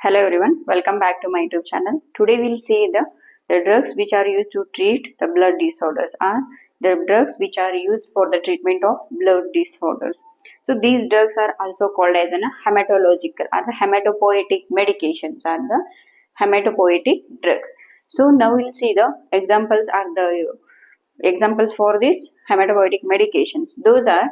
Hello everyone, welcome back to my YouTube channel. Today we'll see the drugs which are used to treat the blood disorders and the drugs which are used for the treatment of blood disorders. So these drugs are also called as hematological or the hematopoietic medications are the hematopoietic drugs. So now we'll see the examples for these hematopoietic medications. Those are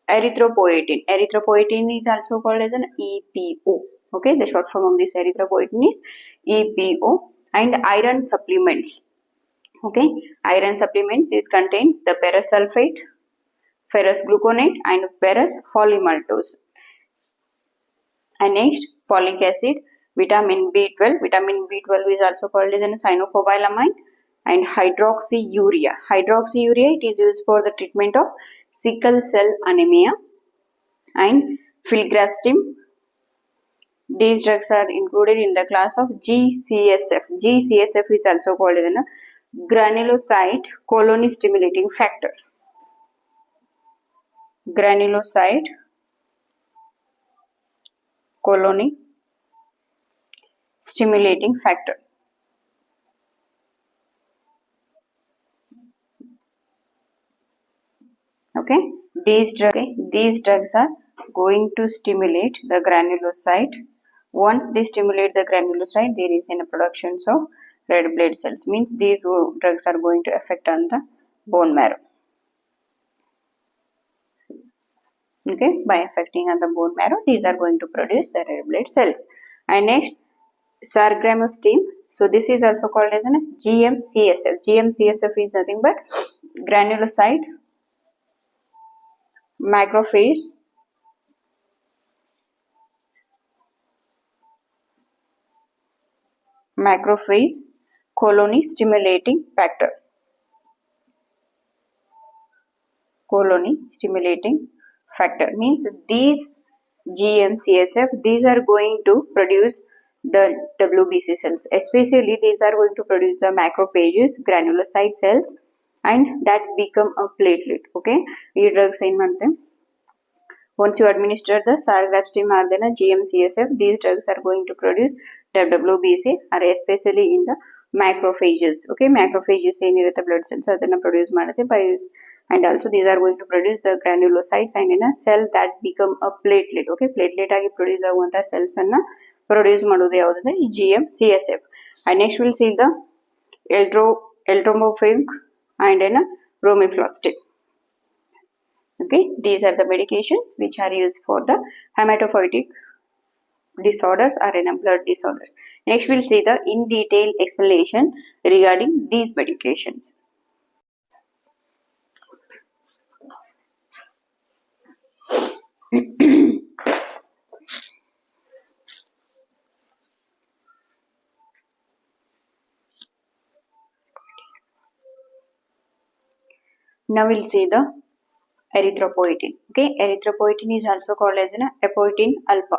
erythropoietin. Erythropoietin is also called as an EPO. Okay, the short form of this erythropoietin is EPO. And iron supplements. Okay, iron supplements contains the ferrous sulfate, ferrous gluconate and ferrous polymaltose. And next, folic acid, vitamin B12. Vitamin B12 is also called as an cyanocobalamin. And hydroxyurea. Hydroxyurea, it is used for the treatment of sickle cell anemia. And filgrastim. These drugs are included in the class of GCSF. GCSF is also called as a granulocyte colony stimulating factor. Granulocyte colony stimulating factor. Okay, these drugs are going to stimulate the granulocyte. Once they stimulate the granulocyte, there is a production of red blood cells. Means these drugs are going to affect on the bone marrow. Okay, by affecting on the bone marrow, these are going to produce the red blood cells. And next, sargramostim. So this is also called as a GM-CSF. GM-CSF is nothing but granulocyte macrophage colony stimulating factor. Colony stimulating factor means these GM-CSF, these are going to produce the WBC cells. Especially these are going to produce the macrophages, granulocyte cells, and that become a platelet. Okay, these drugs in them. Once you administer the sargramostim or then a GM-CSF, these drugs are going to produce the WBC, or especially in the macrophages. Okay, macrophages the blood cells are then produce by, and also these are going to produce the granulocytes and in a cell that become a platelet. Okay, platelet agi produce aguanta cells anna produce ಮಾಡುವುದು ಯಾವುದು GM-CSF. And next we'll see the erythropoietin and romiflostin. Okay, these are the medications which are used for the hematopoietic disorders or in blood disorders. Next we'll see the in detail explanation regarding these medications. Now we'll see the erythropoietin. Okay, erythropoietin is also called as an apoietin alpha.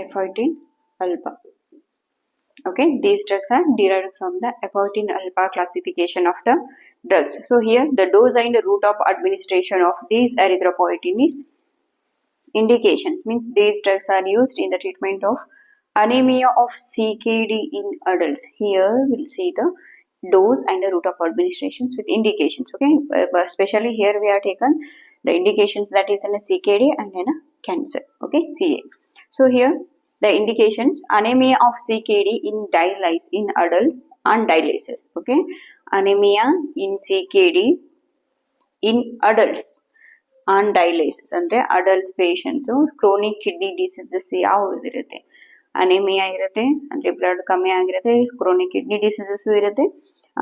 Apoietin alpha. Okay, these drugs are derived from the apoietin alpha classification of the drugs. So here the dose and the route of administration of these erythropoietin is indications. Means these drugs are used in the treatment of anemia of CKD in adults. Here we'll see the dose and the route of administrations with indications. Okay, especially here we are taken the indications that is in a CKD and in a cancer. Okay, CA. So here the indications: anemia of CKD in dialysis in adults on dialysis. Okay, anemia in CKD in adults on dialysis ಅಂದ್ರೆ adults patients chronic kidney diseases ಯಾವುದು ಇರುತ್ತೆ, anaemia ಇರುತ್ತೆ ಅಂದ್ರೆ blood ಕಮ್ಮಿ ಆಗಿರುತ್ತೆ, chronic kidney diseases ಇರುತ್ತೆ,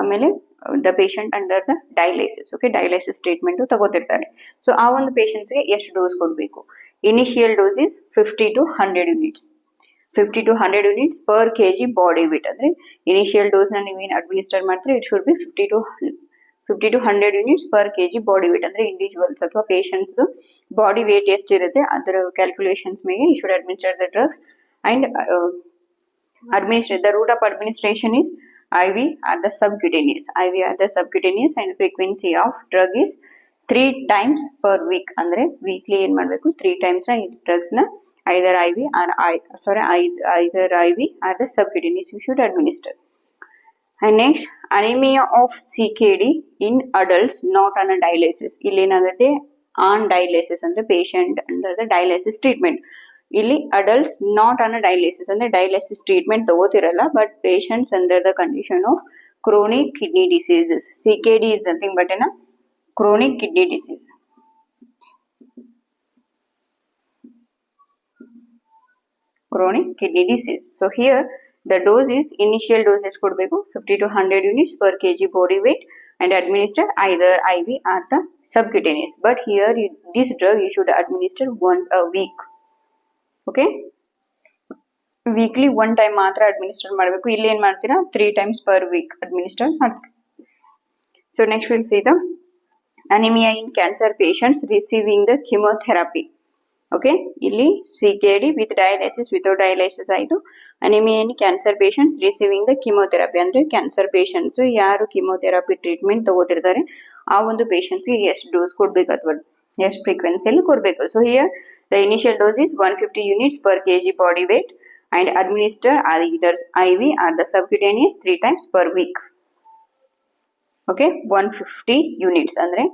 ಆಮೇಲೆ the patient under the dialysis. Okay, dialysis treatment ತಗೋತಿರ್ತಾರೆ. ಸೊ ಆ ಒಂದು ಪೇಷಂಟ್ಸ್ಗೆ ಎಷ್ಟು ಡೋಸ್ ಕೊಡಬೇಕು? Initial dose is 50 to 100 units. 50 to 100 units per kg body weight. ಅಂದ್ರೆ ಇನಿಷಿಯಲ್ ಡೋಸ್ ನ ನೀವೇನು ಅಡ್ಮಿನಿಸ್ಟರ್ ಮಾಡ್ತಾರೆ it should be 50 to 100 units per kg body weight. ಅಂದ್ರೆ ಇಂಡಿವಿಜುವಲ್ಸ್ ಅಥವಾ ಪೇಷಂಟ್ಸ್ ಬಾಡಿ ವೇಟ್ ಎಷ್ಟಿರುತ್ತೆ ಅದರ ಕ್ಯಾಲ್ಕುಲೇಷನ್ಸ್ ಮೇಲೆ you should administer the drugs. And the route of administration is IV or the subcutaneous. IV or the subcutaneous, and frequency of drug is 3 times per week. Andre weekly ಏನು ಮಾಡಬೇಕು 3 times ಈ drugs ನ either IV or either IV or the subcutaneous you should administer. And next, anemia of CKD in adults not on a dialysis. ಇಲ್ಲಿ ಏನಾಗುತ್ತೆ on dialysis ಅಂದ್ರೆ patient under the dialysis treatment. ಇಲ್ಲಿ adults not on a dialysis ಅಂದ್ರೆ dialysis treatment ತಗೋತಿರಲ್ಲ, but patients under the condition of chronic kidney diseases. CKD is nothing but a chronic kidney disease. Chronic kidney disease. So here the dose is initial dose is 50 to 100 units per kg body weight and administer either IV or the subcutaneous. But here this drug you should administer once a week. Okay. Weekly one time ಮಾತ್ರ administer ಮಾಡಬೇಕು. ಇಲ್ಲಿ ಏನು ಮಾಡ್ತೀರಾ 3 times per week administer ಮಾಡ್ತೀರಾ. So next will see the anaemia in cancer patients receiving the chemotherapy. Okay, ಇಲ್ಲಿ CKD with dialysis without dialysis ಆಯಿತು. Anaemia in cancer patients receiving the chemotherapy ಅಂದರೆ cancer patients ಯಾರು chemotherapy treatment ತಗೋತಿರ್ತಾರೆ ಆ ಒಂದು ಪೇಷಂಟ್ಸ್ಗೆ ಎಷ್ಟು ಡೋಸ್ ಕೊಡಬೇಕು ಅಥವಾ ಎಷ್ಟು ಫ್ರೀಕ್ವೆನ್ಸಿಯಲ್ಲಿ ಕೊಡಬೇಕು. So here the initial dose is 150 units per kg body weight and administer either IV or the subcutaneous 3 times per week. Okay, 150 units ಅಂದ್ರೆ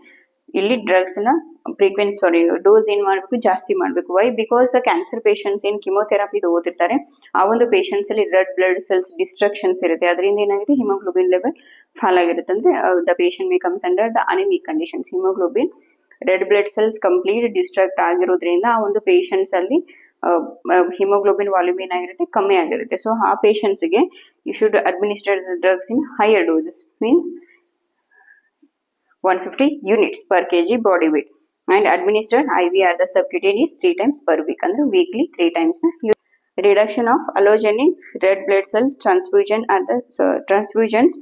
ಇಲ್ಲಿ ಡ್ರಗ್ಸ್ ನ ಫ್ರೀಕ್ವೆನ್ಸಿ ಡೋಸ್ ಏನ್ ಮಾಡಬೇಕು ಜಾಸ್ತಿ ಮಾಡಬೇಕು. ವೈ? ಬಿಕಾಸ್ ಕ್ಯಾನ್ಸರ್ ಪೇಷಂಟ್ಸ್ ಏನ್ ಕಿಮೋಥೆರಪಿ ತಗೋತಿರ್ತಾರೆ ಆ ಒಂದು ಪೇಷಂಟ್ಸ್ ಅಲ್ಲಿ ರೆಡ್ ಬ್ಲಡ್ ಸೆಲ್ಸ್ ಡಿಸ್ಟ್ರಕ್ಷನ್ಸ್ ಇರುತ್ತೆ. ಅದರಿಂದ ಏನಾಗುತ್ತೆ ಹಿಮೋಗ್ಲೋಬಿನ್ ಲೆವೆಲ್ ಫಾಲ್ ಆಗಿರುತ್ತೆ. ಅಂದ್ರೆ the patient becomes under the anaemic conditions. Haemoglobin red blood cells complete destruct ಆಗಿರೋದ್ರಿಂದ ಆ ಒಂದು ಪೇಷಂಟ್ಸ್ ಅಲ್ಲಿ ಹಿಮೋಗ್ಲೋಬಿನ್ ವಾಲ್ಯೂಮ್ ಏನಾಗಿರುತ್ತೆ ಕಮ್ಮಿ ಆಗಿರುತ್ತೆ. ಸೊ ಆ ಪೇಷಂಟ್ಸ್ಗೆ you should administer drugs in higher doses mean 150 units per kg body weight and administer IV or the subcutaneous 3 times per week. ಅಂದ್ರೆ weekly 3 times. Reduction of allogenic red blood cells transfusion or the transfusions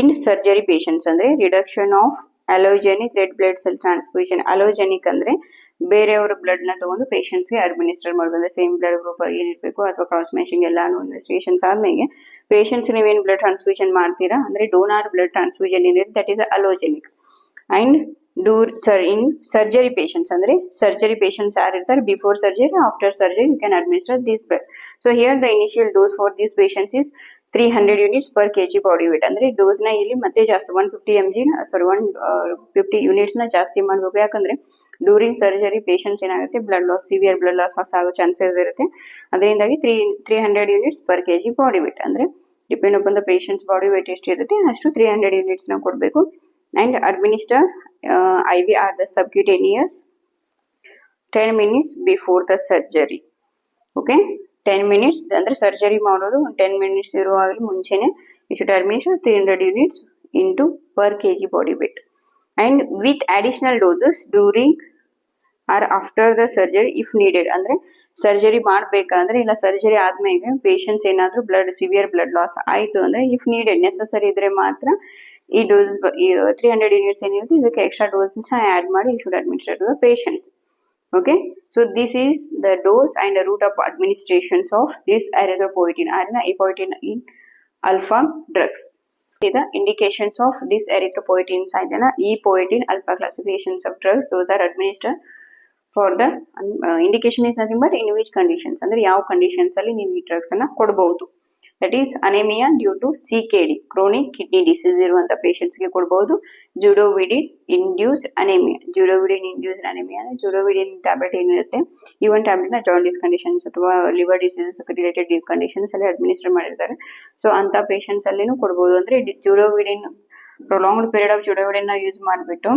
in surgery patients ಅಂದ್ರೆ reduction of allogenic red blood cell transfusion. allogenic ಅಂದ್ರೆ ಬೇರೆಯವರ blood ನ ತಗೊಂಡು patients ಗೆ administer ಮಾಡೋದು. Same blood group ಏನಿರ್ಬೇಕು ಅಥವಾ ಕ್ರಾಸ್ ಮ್ಯಾಚಿಂಗ್ ಎಲ್ಲಾನು ಇನ್ವೆಸ್ಟಿಗೇಷನ್ಸ್ ಆದ್ಮೇಲೆ ಪೇಷಂಟ್ಸ್ ನೀವೇನು ಬ್ಲಡ್ ಟ್ರಾನ್ಸ್ಫ್ಯೂಷನ್ ಮಾಡ್ತೀರಾ ಅಂದ್ರೆ ಡೋನಾರ್ ಬ್ಲಡ್ ಟ್ರಾನ್ಸ್ಫ್ಯೂಷನ್ ಏನಿದೆ that is allogenic. And in surgery patients ಅಂದ್ರೆ ಸರ್ಜರಿ ಪೇಷಂಟ್ಸ್ ಯಾರು ಇರ್ತಾರೆ before surgery after surgery you can administer this blood. So here the initial dose for this patients is 300 units per kg body weight. ಅಂದ್ರೆ dose ನ ಇಲ್ಲಿ ಮತ್ತೆ ಜಾಸ್ತಿ 150 units ನ ಜಾಸ್ತಿ ಮಾಡಬೇಕು. ಯಾಕಂದ್ರೆ ಡ್ಯೂರಿಂಗ್ ಸರ್ಜರಿ ಪೇಷಂಟ್ಸ್ ಏನಾಗುತ್ತೆ blood loss severe blood loss ಆಗೋ ಚಾನ್ಸಸ್ ಇರುತ್ತೆ. ಅದರಿಂದಾಗಿ 300 units per kg body weight ಅಂದ್ರೆ depend upon the patients body weight ಎಷ್ಟು ಇರುತ್ತೆ ಅಷ್ಟು 300 units ನ ಕೊಡಬೇಕು. And administer IV or the subcutaneous 10 minutes before the surgery. Okay, 10 minutes ಅಂದ್ರೆ ಸರ್ಜರಿ ಮಾಡೋದು 10 minutes ಇರುವಾಗಲೇ ಮುಂಚೆನೆ you should administer 300 units into per kg body weight and with additional doses during or after the surgery if needed. ಅಂದ್ರೆ surgery ಮಾಡಬೇಕಂದ್ರೆ ಇಲ್ಲ surgery ಆದ್ಮೇಲೆ patients ಏನಾದರೂ severe blood loss ಆಯಿತು ಅಂದ್ರೆ ಇಫ್ ನೀಡೆಡ್ ನೆಸಸರಿ ಇದ್ರೆ ಮಾತ್ರ ಈ ಡೋಸ್ 300 units ಏನಿರುತ್ತೆ ಇದಕ್ಕೆ ಎಕ್ಸ್ಟ್ರಾ ಡೋಸ್ ಆ್ಯಡ್ ಮಾಡಿ you should administer to the patients. Okay, so this is the dose and the route of administrations of this erythropoietin or epoetin in alpha drugs. See the indications of this erythropoietins and epoetin alpha classifications of drugs. Those are administered for the indication is nothing but in which conditions ಅಂದ್ರೆ ಯಾವ conditions ಅಲ್ಲಿ ನೀವು ಈ drugs ಅನ್ನ ಕೊಡಬಹುದು. That is anemia due to CKD chronic kidney disease ಇರುವಂತ patients ಗೆ ಕೊಡಬಹುದು. ಜುಡೋವಿಡಿನ್ ಇಂಡ್ಯೂಸ್ಡ್ ಅನೇಮಿಯಾ. ಜುಡೋವಿಡಿನ್ ಇಂಡ್ಯೂಸ್ಡ್ ಅನೇಮಿಯಾ ಅಂದ್ರೆ ಜುಡೋವಿಡಿನ್ ಟ್ಯಾಬ್ಲೆಟ್ ಏನಿರುತ್ತೆ ಈ ಒಂದು ಟ್ಯಾಬ್ಲೆಟ್ ನ ಜಾಂಡಿಸ್ ಕಂಡೀಷನ್ಸ್ ಅಥವಾ ಲಿವರ್ ಡಿಸೀಸಸ್ ರಿಲೇಟೆಡ್ ಕಂಡೀಷನ್ಸ್ ಅಲ್ಲಿ ಅಡ್ಮಿನಿಸ್ಟರ್ ಮಾಡಿರ್ತಾರೆ. ಸೊ ಅಂತ ಪೇಷಂಟ್ಸ್ ಅಲ್ಲಿನೂ ಕೊಡಬಹುದು. ಅಂದ್ರೆ ಜುಡೋವಿಡಿನ್ ಪ್ರೊಲಾಂಗ್ಡ್ ಪೀರಿಯಡ್ ಆಫ್ ಜುಡೋವಿಡಿನ್ ನ ಯೂಸ್ ಮಾಡಿಬಿಟ್ಟು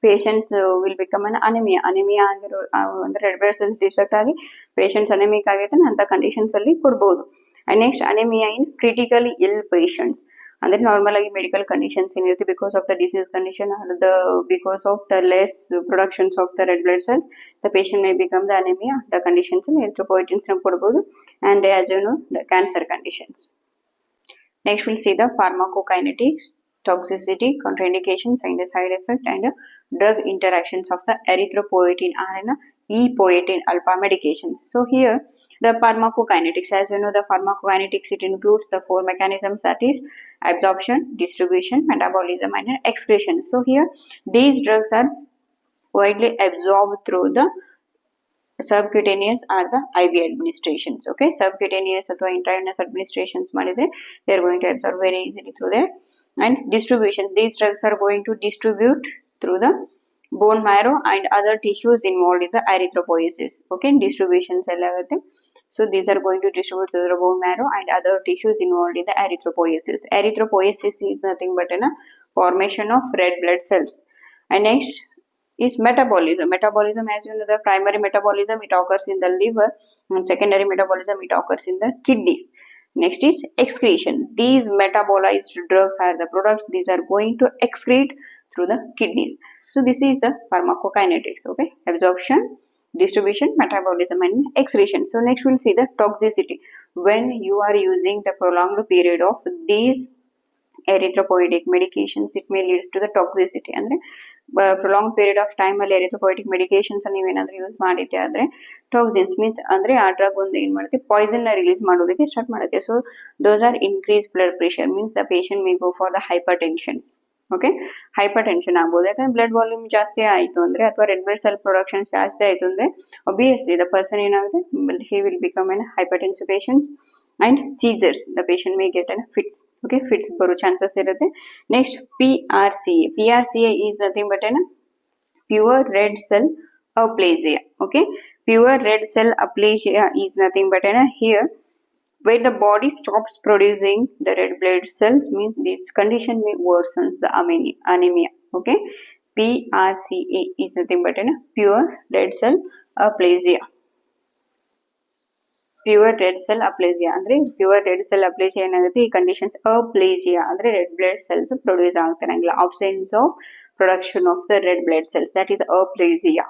patients will become an anaemia. Anaemia ಆಗಿರೋ ಅಂದ್ರೆ ರೆಡ್ ಬ್ಲಡ್ ಸೆಲ್ಸ್ ಡಿಸ್ಟ್ರಕ್ಟ್ ಆಗಿ ಪೇಷಂಟ್ಸ್ ಅನಿಮಿಕ್ ಆಗೈತೆ ಅಂತ ಕಂಡೀಷನ್ಸ್ ಅಲ್ಲಿ ಕೊಡಬಹುದು. And next anaemia in critically ಇಲ್ ಪೇಷಂಟ್ಸ್ ಅಂದ್ರೆ ನಾರ್ಮಲ್ ಆಗಿ ಮೆಡಿಕಲ್ ಕಂಡೀಷನ್ಸ್ ಏನಿರುತ್ತೆ because of the disease condition because of the less productions of the red blood cells the patient may become the anaemia. The conditions erythropoietins ಕೊಡಬಹುದು and as you know the cancer conditions. Next will see the pharmacokinetics, toxicity, contraindications and the side effect and drug interactions of the erythropoietin or epoetin alpha medications. So here the pharmacokinetics, as you know the pharmacokinetics it includes the 4 mechanisms that is absorption, distribution, metabolism and excretion. So here these drugs are widely absorbed through the subcutaneous are the IV administrations. Okay, subcutaneous ಅಥವಾ intravenous administrations ಮಾಡಿದ್ರೆ they are going to absorb very easily through there. And distribution, these drugs are going to distribute through the bone marrow and other tissues involved in the erythropoiesis. Okay, distributions ಎಲ್ಲ ಆಗುತ್ತೆ. So these are going to distribute to the bone marrow and other tissues involved in the erythropoiesis. Erythropoiesis is nothing but a formation of red blood cells. And next is metabolism. Metabolism, as you know, the primary metabolism, it occurs in the liver, and secondary metabolism, it occurs in the kidneys. Next is excretion. These metabolized drugs are the products, these are going to excrete through the kidneys. So this is the pharmacokinetics. Okay, absorption, distribution, metabolism, and excretion. So next we'll see the toxicity. When you are using the prolonged period of these erythropoietic medications, it may leads to the toxicity. ಅಂದ್ರೆ prolonged period of time ಅಲ್ಲಿ erythropoietic medications ನೀವೇನಾದ್ರೂ use ಮಾಡಿದ್ದೆ ಆದ್ರೆ toxins means ಅಂದ್ರೆ ಆ drug ಒಂದು ಏನ್ ಮಾಡುತ್ತೆ ಪಾಯ್ಸನ್ ನ ರಿಲೀಸ್ ಮಾಡೋದಕ್ಕೆ ಸ್ಟಾರ್ಟ್ ಮಾಡುತ್ತೆ. So those are increase blood pressure means the patient may go for the hypertensions. Okay, hypertension ಆಗ್ಬೋದು ಯಾಕಂದ್ರೆ ಬ್ಲಡ್ ವಾಲ್ಯೂಮ್ ಜಾಸ್ತಿ ಆಯಿತು ಅಂದ್ರೆ ಅಥವಾ ರೆಡ್ ಬ್ಲಡ್ ಸೆಲ್ ಪ್ರೊಡಕ್ಷನ್ ಜಾಸ್ತಿ ಆಯಿತು ಅಂದ್ರೆ obviously the person ಏನಾಗುತ್ತೆ he will become an hypertensive patient. And seizures, the patient may get fits. Okay, fits ಬರೋ ಚಾನ್ಸಸ್ ಇರುತ್ತೆ. Next PRCA. PRCA is nothing but a pure red cell aplasia. Okay, pure red cell aplasia is nothing but here where the body stops producing the red blood cells, means this condition may worsens the anemia. Okay, PRCA is nothing but a pure red cell aplasia. Pure red cell aplasia ಅಂದ್ರೆ pure red cell ಅಪ್ಲೇಸಿಯಾ ಏನಾಗುತ್ತೆ ಈ conditions aplasia ಅಂದ್ರೆ red blood cells produce ಆಗ್ತಿರಂಗಿಲ್ಲ, absence of production of the red blood cells, that is aplasia.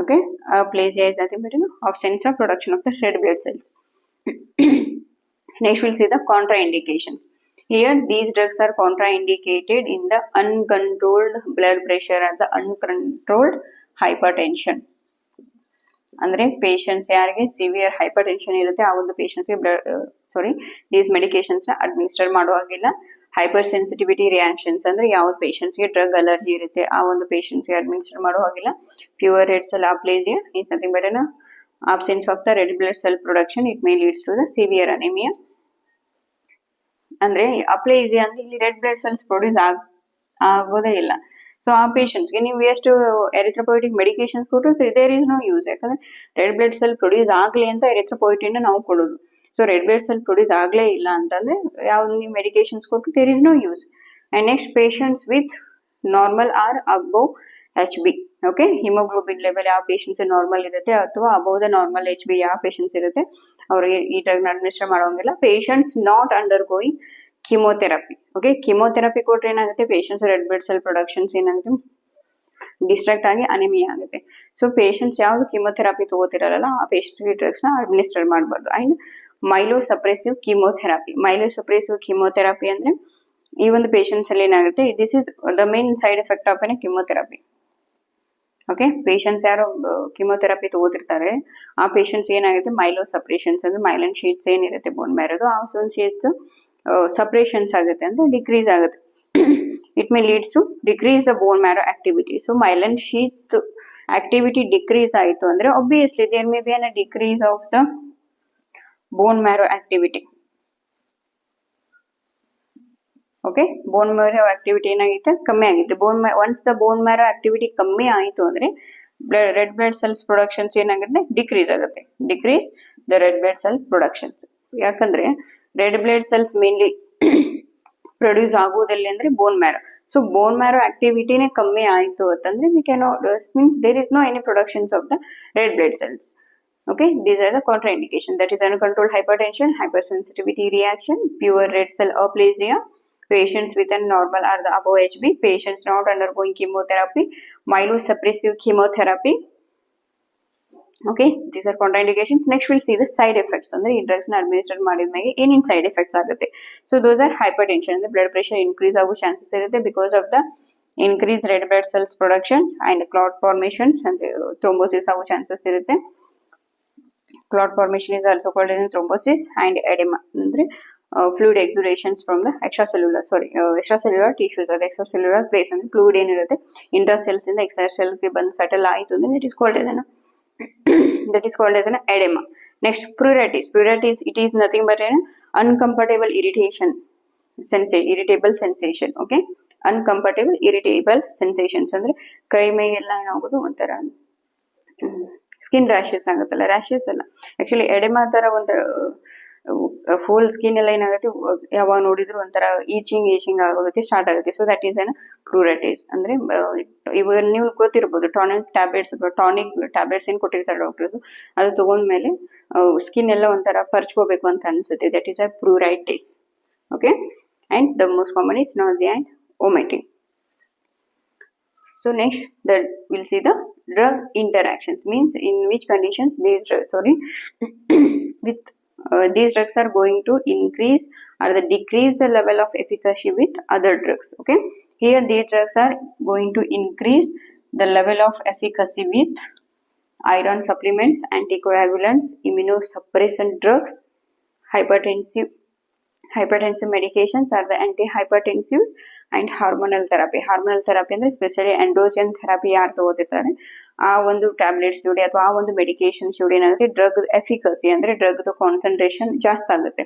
Okay, aplasia is nothing but absence of production of the red blood cells. Next we'll see the contraindications. Here these drugs are contraindicated in the uncontrolled blood pressure and the uncontrolled hypertension. ಅಂದ್ರೆ patients ಯಾರಿಗೆ severe hypertension ಇರುತ್ತೆ ಆ ಒಂದು ಪೇಷಂಟ್ಸ್ಗೆ these medications ನ administer ಮಾಡುವಾಗಿಲ್ಲ. Hypersensitivity reactions ಅಂದ್ರೆ ಯಾವ ಪೇಷಂಟ್ಸ್ಗೆ ಡ್ರಗ್ ಅಲರ್ಜಿ ಇರುತ್ತೆ ಆ ಒಂದು ಪೇಷಂಟ್ಸ್ಗೆ ಅಡ್ಮಿನಿಸ್ಟರ್ ಮಾಡುವಾಗಿಲ್ಲ. Pure red cell aplasia is nothing but an absence of the red blood cell production, it may leads to the severe anaemia. ಅಂದ್ರೆ ಅಪ್ಲೇಸಿಯಾ ಅಂದ್ರೆ ಇಲ್ಲಿ ರೆಡ್ ಬ್ಲಡ್ ಸೆಲ್ಸ್ ಪ್ರೊಡ್ಯೂಸ್ ಆಗೋದೇ ಇಲ್ಲ. ಸೊ ಆ ಪೇಷಂಟ್ಸ್ಗೆ ನೀವು ಎಷ್ಟು ಎರಿಥ್ರೋಪೊಯಿಟಿಕ್ ಮೆಡಿಕೇಶನ್ಸ್ ಕೊಟ್ಟರು ದೇರ್ ಇಸ್ ನೋ ಯೂಸ್. ಯಾಕಂದ್ರೆ ರೆಡ್ ಬ್ಲಡ್ ಸೆಲ್ ಪ್ರೊಡ್ಯೂಸ್ ಆಗಲಿ ಅಂತ ಎರಿಥ್ರೋಪೊಯಿಟಿನ್ ನಾವು ಕೊಡೋದು. So red blood cell produce ಆಗಲೇ ಇಲ್ಲ ಅಂತಂದ್ರೆ ಯಾವ್ದು ನೀವು ಮೆಡಿಕೇಶನ್ಸ್ ಕೊಟ್ಟು there is no use. And next patients with normal or above HB. Okay, haemoglobin level ಯಾವ ಪೇಷಂಟ್ಸ್ ನಾರ್ಮಲ್ ಇರುತ್ತೆ ಅಥವಾ ಅಬೌವ್ ದ ನಾರ್ಮಲ್ HB ಯಾವ ಪೇಷಂಟ್ಸ್ ಇರುತ್ತೆ ಅವ್ರಿಗೆ ಈ ಡ್ರಗ್ನ ಅಡ್ಮಿನಿಸ್ಟರ್ ಮಾಡೋಂಗಿಲ್ಲ. Patients not undergoing chemotherapy. Okay, chemotherapy ಕೊಟ್ರೆ ಏನಾಗುತ್ತೆ patients red blood cell productions ಏನಾಗುತ್ತೆ ಡಿಸ್ಟ್ರಾಕ್ಟ್ ಆಗಿ ಅನಿಮಿಯಾ ಆಗುತ್ತೆ. ಸೊ ಪೇಷಂಟ್ಸ್ ಯಾವ್ದು ಕಿಮೋಥೆರಪಿ ತಗೋತಿರಲ್ಲ ಆ ಪೇಷಂಟ್ಸ್ಗೆ ಡ್ರಗ್ಸ್ ನ ಅಡ್ಮಿನಿಸ್ಟರ್ ಮಾಡಬಾರ್ದು. And myelosuppressive chemotherapy. Myelosuppressive chemotherapy ಅಂದ್ರೆ ಈ ಒಂದು ಪೇಷಂಟ್ಸ್ ಅಲ್ಲಿ ಏನಾಗುತ್ತೆ this is the main side effect of chemotherapy. Okay, patients ಯಾರು ಕಿಮೋಥೆರಪಿ ತಗೋತಿರ್ತಾರೆ ಆ ಪೇಷಂಟ್ಸ್ ಏನಾಗುತ್ತೆ ಮೈಲೋಸಪ್ರೆಷನ್ಸ್ ಅಂದ್ರೆ ಮೈಲನ್ ಶೀಟ್ಸ್ ಏನಿರುತ್ತೆ ಬೋನ್ ಮ್ಯಾರೋದು ಆ ಒಂದು ಶೀಟ್ಸ್ ಸಪ್ರೇಷನ್ಸ್ ಆಗುತ್ತೆ ಅಂದ್ರೆ ಡಿಕ್ರೀಸ್ ಆಗುತ್ತೆ. It may leads to decrease the bone marrow activity. So myelin sheath activity decrease ಆಯಿತು ಅಂದ್ರೆ obviously there may be a decrease of the bone marrow activity. Okay, bone marrow activity ಏನಾಗಿತ್ತು ಕಮ್ಮಿ ಆಗಿತ್ತು. Once the bone marrow activity ಕಮ್ಮಿ ಆಯಿತು ಅಂದ್ರೆ red blood cells productions ಏನಾಗುತ್ತೆ decrease ಆಗುತ್ತೆ. Decrease the red blood cell productions. ಯಾಕಂದ್ರೆ red blood cells mainly produce ಆಗುವುದಲ್ಲಿ ಅಂದ್ರೆ bone marrow. So bone marrow ಆಕ್ಟಿವಿಟಿನೇ ಕಮ್ಮಿ ಆಯಿತು ಅಂತಂದ್ರೆ we can means there is no any productions of the red blood cells. Okay, these are the contraindications, that is uncontrolled hypertension, hypersensitivity reaction, pure red cell aplasia, patients with a normal or the above HB, patients not undergoing chemotherapy, myelosuppressive chemotherapy. Okay, these are contraindications. Next we'll see the side effects. Andre ee drugs na administer madidmege ಏನೇನ್ side effects ಆಗುತ್ತೆ. So those are hypertension, the blood pressure increase ಆಗೋ chances ಇರುತ್ತೆ because of the increased red blood cells productions and clot formations and thrombosis ಆಗೋ chances ಇರುತ್ತೆ. Clot formation is also called as thrombosis and edema. ಅಂದ್ರೆ fluid exudations from the extracellular tissues or extracellular place. ಅಂದ್ರೆ fluid ಏನಿರುತ್ತೆ intra cells ಇಂದ extra cell ಗೆ ಬಂದು settle ಆಯಿತು ಅಂದ್ರೆ it is called as that is called as an edema. Next, pruritus. Pruritus, it is nothing but an uncomfortable irritable sensation. Okay, uncomfortable irritable sensations ಅಂದ್ರೆ ಕೈ ಮೈ ಎಲ್ಲ ಏನಾಗೋದು ಒಂಥರ ಸ್ಕಿನ್ ರ್ಯಾಶಸ್ ಆಗುತ್ತಲ್ಲ, ರ್ಯಾಶಸ್ ಅಲ್ಲ ಆಕ್ಚುಲಿ ಎಡೆಮಾ ತರ ಒಂಥರ ಫುಲ್ ಸ್ಕಿನ್ ಎಲ್ಲ ಏನಾಗುತ್ತೆ ಯಾವಾಗ ನೋಡಿದ್ರು ಒಂಥರ ಈಚಿಂಗ್ ಆಗೋದಕ್ಕೆ ಸ್ಟಾರ್ಟ್ ಆಗುತ್ತೆ. So that is an pruritus. ಅಂದ್ರೆ ಇವಾಗ ನೀವು ಗೊತ್ತಿರ್ಬೋದು ಟಾನಿಕ್ ಟ್ಯಾಬ್ಲೆಟ್ಸ್ ಏನ್ ಕೊಟ್ಟಿರ್ತಾರೆ ಡಾಕ್ಟರ್ಸ್, ಅದು ತಗೊಂಡ್ಮೇಲೆ ಸ್ಕಿನ್ ಎಲ್ಲ ಒಂಥರ ಪರ್ಚ್ಕೋಬೇಕು ಅಂತ ಅನ್ಸುತ್ತೆ. That is a pruritus. Okay, and the most common is nausea and vomiting. So next, that we'll see the drug interactions, means in which conditions these drugs, with these drugs are going to increase or decrease the level of efficacy with other drugs. Okay, here these drugs are going to increase the level of efficacy with iron supplements, anticoagulants, immunosuppressant drugs, hypertensive medications are the antihypertensives, and hormonal therapy. Hormonal therapy ಅಂದ್ರೆ specially androgen therapy ಯಾರು ತಗೋತಿರ್ತಾರೆ ಆ ಒಂದು tablets ಜೋಡಿ ಅಥವಾ ಆ ಒಂದು medications ಜೋಡಿ ಏನಾಗುತ್ತೆ ಡ್ರಗ್ ಎಫಿಕಸಿ ಅಂದ್ರೆ ಡ್ರಗ್ ಕಾನ್ಸಂಟ್ರೇಷನ್ ಜಾಸ್ತಿ ಆಗುತ್ತೆ,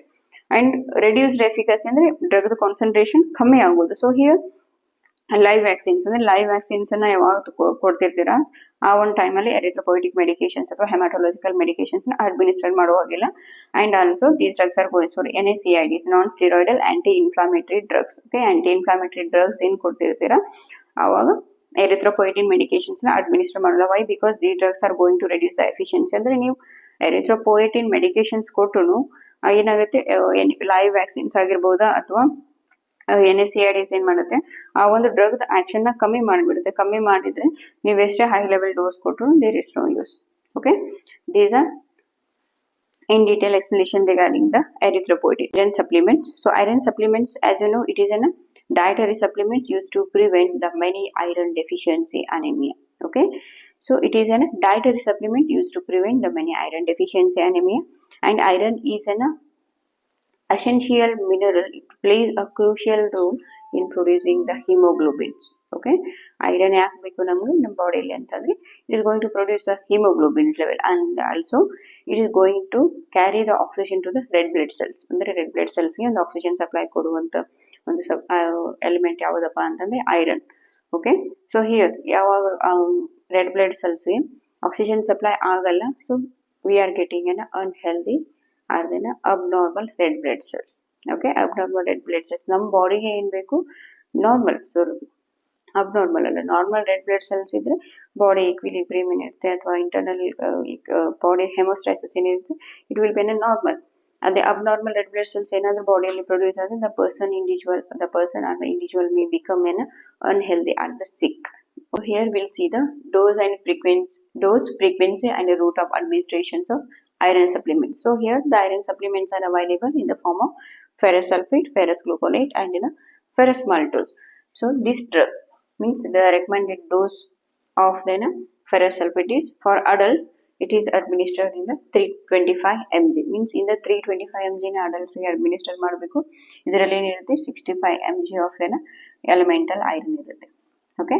ಅಂಡ್ ರೆಡ್ಯೂಸ್ಡ್ ಎಫಿಕಸಿ ಅಂದ್ರೆ ಡ್ರಗ್ ಕಾನ್ಸಂಟ್ರೇಷನ್ ಕಮ್ಮಿ ಆಗೋದು. ಸೊ ಹಿಯರ್ ಲೈವ್ ವ್ಯಾಕ್ಸಿನ್ಸ್ ಅಂದ್ರೆ ಲೈವ್ ವ್ಯಾಕ್ಸಿನ್ಸ್ ಅನ್ನ ಯಾವಾಗ ಕೊಡ್ತಿರ್ತೀರಾ ಆ ಒಂದು ಟೈಮಲ್ಲಿ ಎರಿಥ್ರೋಪೊಯಿಟಿಕ್ ಮೆಡಿಕೇಶನ್ಸ್ ಅಥವಾ ಹೆಮಾಟೊಲಾಜಿಕಲ್ ಮೆಡಿಕೇಶನ್ಸ್ ಅಡ್ಮಿನಿಸ್ಟ್ರೇಟ್ ಮಾಡುವಾಗಿಲ್ಲ. And also these drugs are going for NSAIDs, non steroidal anti inflammatory drugs. Okay, anti inflammatory drugs ಏನ್ ಕೊಡ್ತಿರ್ತೀರಾ ಆವಾಗ ಎರಿಥ್ರೋಪೊಯಿಟಿನ್ ಮೆಡಿಕೇಶನ್ಸ್ ನ ಅಡ್ಮಿನಿಸ್ಟರ್ ಮಾಡಲ್ಲ. Why? Because the drugs are going to reduce the efficiency. ಅಂದ್ರೆ ನೀವು ಎರಿಥ್ರೋಪೊಯಿಟಿನ್ medications ಕೊಟ್ಟರು ಏನಾಗುತ್ತೆ live vaccines ಆಗಿರ್ಬೋದಾ ಅಥವಾ NSAIDs ಏನ್ ಮಾಡುತ್ತೆ ಆ ಒಂದು ಡ್ರಗ್ ಆಕ್ಷನ್ ನ ಕಮ್ಮಿ ಮಾಡಿಬಿಡುತ್ತೆ. ಕಮ್ಮಿ ಮಾಡಿದ್ರೆ ನೀವು ಎಷ್ಟೇ ಹೈ ಲೆವೆಲ್ ಡೋಸ್ ಕೊಟ್ಟರು there is no use. Okay, these are in detail explanation regarding the erythropoietin. Iron supplements. So iron supplements, as you know, it is a dietary supplement used to prevent the many iron deficiency anemia. Okay, so it is a dietary supplement used to prevent the many iron deficiency anemia, and iron is an essential mineral. It plays a crucial role in producing the hemoglobins. Okay, iron ಯಾಕೆ ಬೇಕು ನಮಗೆ ನಮ್ಮ ಬಾಡಿಯಲ್ಲಿ ಅಂತಂದ್ರೆ it is going to produce the hemoglobins level, and also it is going to carry the oxygen to the red blood cells. ಅಂದ್ರೆ red blood cells ಗೆ ಒಂದು oxygen supply ಕೊಡುವಂತ ಒಂದು ಎಲಿಮೆಂಟ್ ಯಾವುದಪ್ಪ ಅಂತಂದ್ರೆ ಐರನ್. ಓಕೆ, ಸೊ ಹಿಯರ್ ಯಾವಾಗ red blood cells ಗೆ oxygen supply ಆಗಲ್ಲ, so we are getting an unhealthy or then abnormal red blood cells. Okay, abnormal red blood cells ನಮ್ಮ ಬಾಡಿಗೆ ಏನ್ ಬೇಕು ನಾರ್ಮಲ್, ಸೊ ಅಬ್ನಾರ್ಮಲ್ ಅಲ್ಲ. ನಾರ್ಮಲ್ ರೆಡ್ ಬ್ಲಡ್ ಸೆಲ್ಸ್ ಇದ್ರೆ body equilibrium ಏನಿರುತ್ತೆ ಅಥವಾ ಇಂಟರ್ನಲ್ ಬಾಡಿ ಹೆಮೋಸ್ಟಾಸಿಸ್ ಏನಿರುತ್ತೆ ಇಟ್ ವಿಲ್ ಬಿ ನಾರ್ಮಲ್. ಅದೇ ಅಬ್ನಾರ್ಮಲ್ ರೆಡ್ ಬ್ಲಡ್ ಸೆಲ್ಸ್ ಏನಾದ್ರೂ ಬಾಡಿಯಲ್ಲಿ ಪ್ರೊಡ್ಯೂಸ್ ಆದ್ರೆ the person or the individual may become an unhealthy or the sick. Here we'll see the dose, frequency and the route of administrations of iron supplements. So here the iron supplements are available in the form of ferrous sulfate, ferrous gluconate, and in a ferrous maltose. So this drug means the recommended dose of the ferrous sulfate is for adults. It is administered in the 325 mg. Means in the 325 mg na adults ಗೆ administer ಮಾಡಬೇಕು. ಇದರಲ್ಲಿ ಏನಿರುತ್ತೆ 65 mg of elemental iron ಇರುತ್ತೆ. Okay,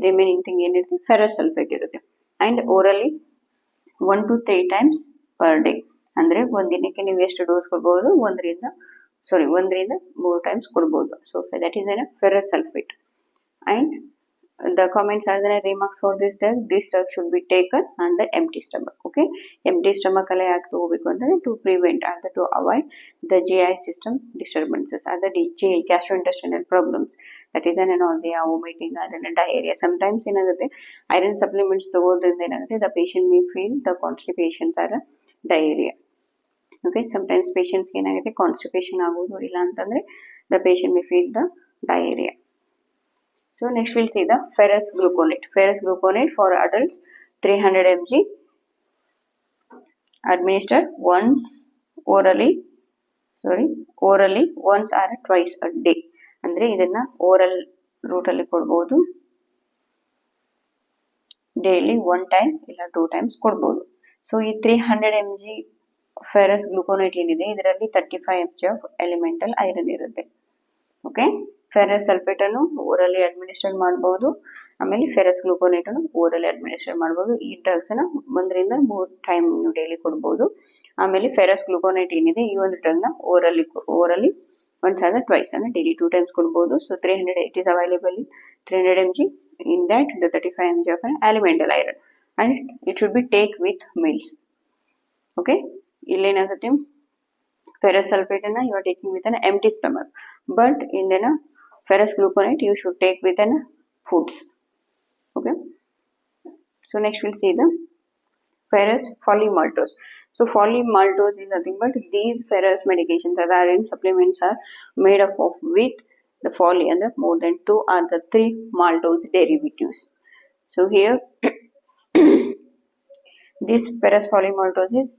remaining thing ಏನಿರುತ್ತೆ ferrous sulphate ಇರುತ್ತೆ. And orally 1 to 3 times per day. ಅಂದ್ರೆ ಒಂದಿನಕ್ಕೆ ನೀವು ಎಷ್ಟು ಡೋಸ್ ಕೊಡ್ಬೋದು, ಒಂದರಿಂದ 3 times ಕೊಡ್ಬೋದು. So that is ferrous sulphate. And the comments are the remarks for this drug. This drug should be taken on the empty stomach. Okay, empty stomach alle yaake tagobekku andre to prevent and to avoid the GI system disturbances and the gastrointestinal problems, that is nausea, vomiting, and diarrhea. Sometimes enagutte iron supplements tagodrinda enagutte the patient may feel the constipations or diarrhea. Okay, sometimes patients ge enagutte constipation agodu illa antandre the patient may feel the diarrhea. So next we'll see the ferrous gluconate. Ferrous gluconate for adults 300 mg administered once orally once or twice a day. ಅಂದ್ರೆ ಇದನ್ನ oral root ಅಲ್ಲಿ ಕೊಡಬಹುದು, daily 1 time ಇಲ್ಲ 2 times ಕೊಡಬಹುದು. So ಈ 300 mg ferrous ಗ್ಲೂಕೋನೇಟ್ ಏನಿದೆ ಇದರಲ್ಲಿ 35 mg of elemental iron ಇರುತ್ತೆ. ಓಕೆ, ಫೆರಸ್ ಸಲ್ಫೇಟ್ ಅನ್ನು ಓರಲಿ ಅಡ್ಮಿನಿಸ್ಟ್ರೇಟ್ ಮಾಡಬಹುದು ಆಮೇಲೆ ಫೆರಸ್ ಗ್ಲೂಕೋನೇಟ್ ಅನ್ನು ಓರಲ್ ಅಡ್ಮಿನಿಸ್ಟ್ರೇಟ್ ಮಾಡ್ಬೋದು. ಈ ಡ್ರಗ್ಸ್ ಅನ್ನ 1 ರಿಂದ 3 ಟೈಮ್ ಡೈಲಿ ಕೊಡ್ಬೋದು. ಆಮೇಲೆ ಫೆರಸ್ ಗ್ಲೂಕೋನೇಟ್ ಏನಿದೆ ಈ ಒಂದು ಡ್ರಗ್ ನ ಓರಲಿ once ಆದ್ರೆ twice ಅಂದ್ರೆ ಡೈಲಿ 2 ಟೈಮ್ಸ್ ಕೊಡ್ಬೋದು. So 300 it is available in 300 mg. In that the 35 mg of an elemental iron and it should be take with meals. Okay, illénaಗುತ್ತೆ ferrous sulfate ಅನ್ನ you are taking with an empty stomach, but in the ferrous gluconate you should take with an foods. Okay, so next we'll see the ferrous polymaltose. So polymaltose is nothing but these ferrous medications that are in supplements are made up of with the poly and the more than 2 or the 3 maltose derivatives. So here this ferrous polymaltose is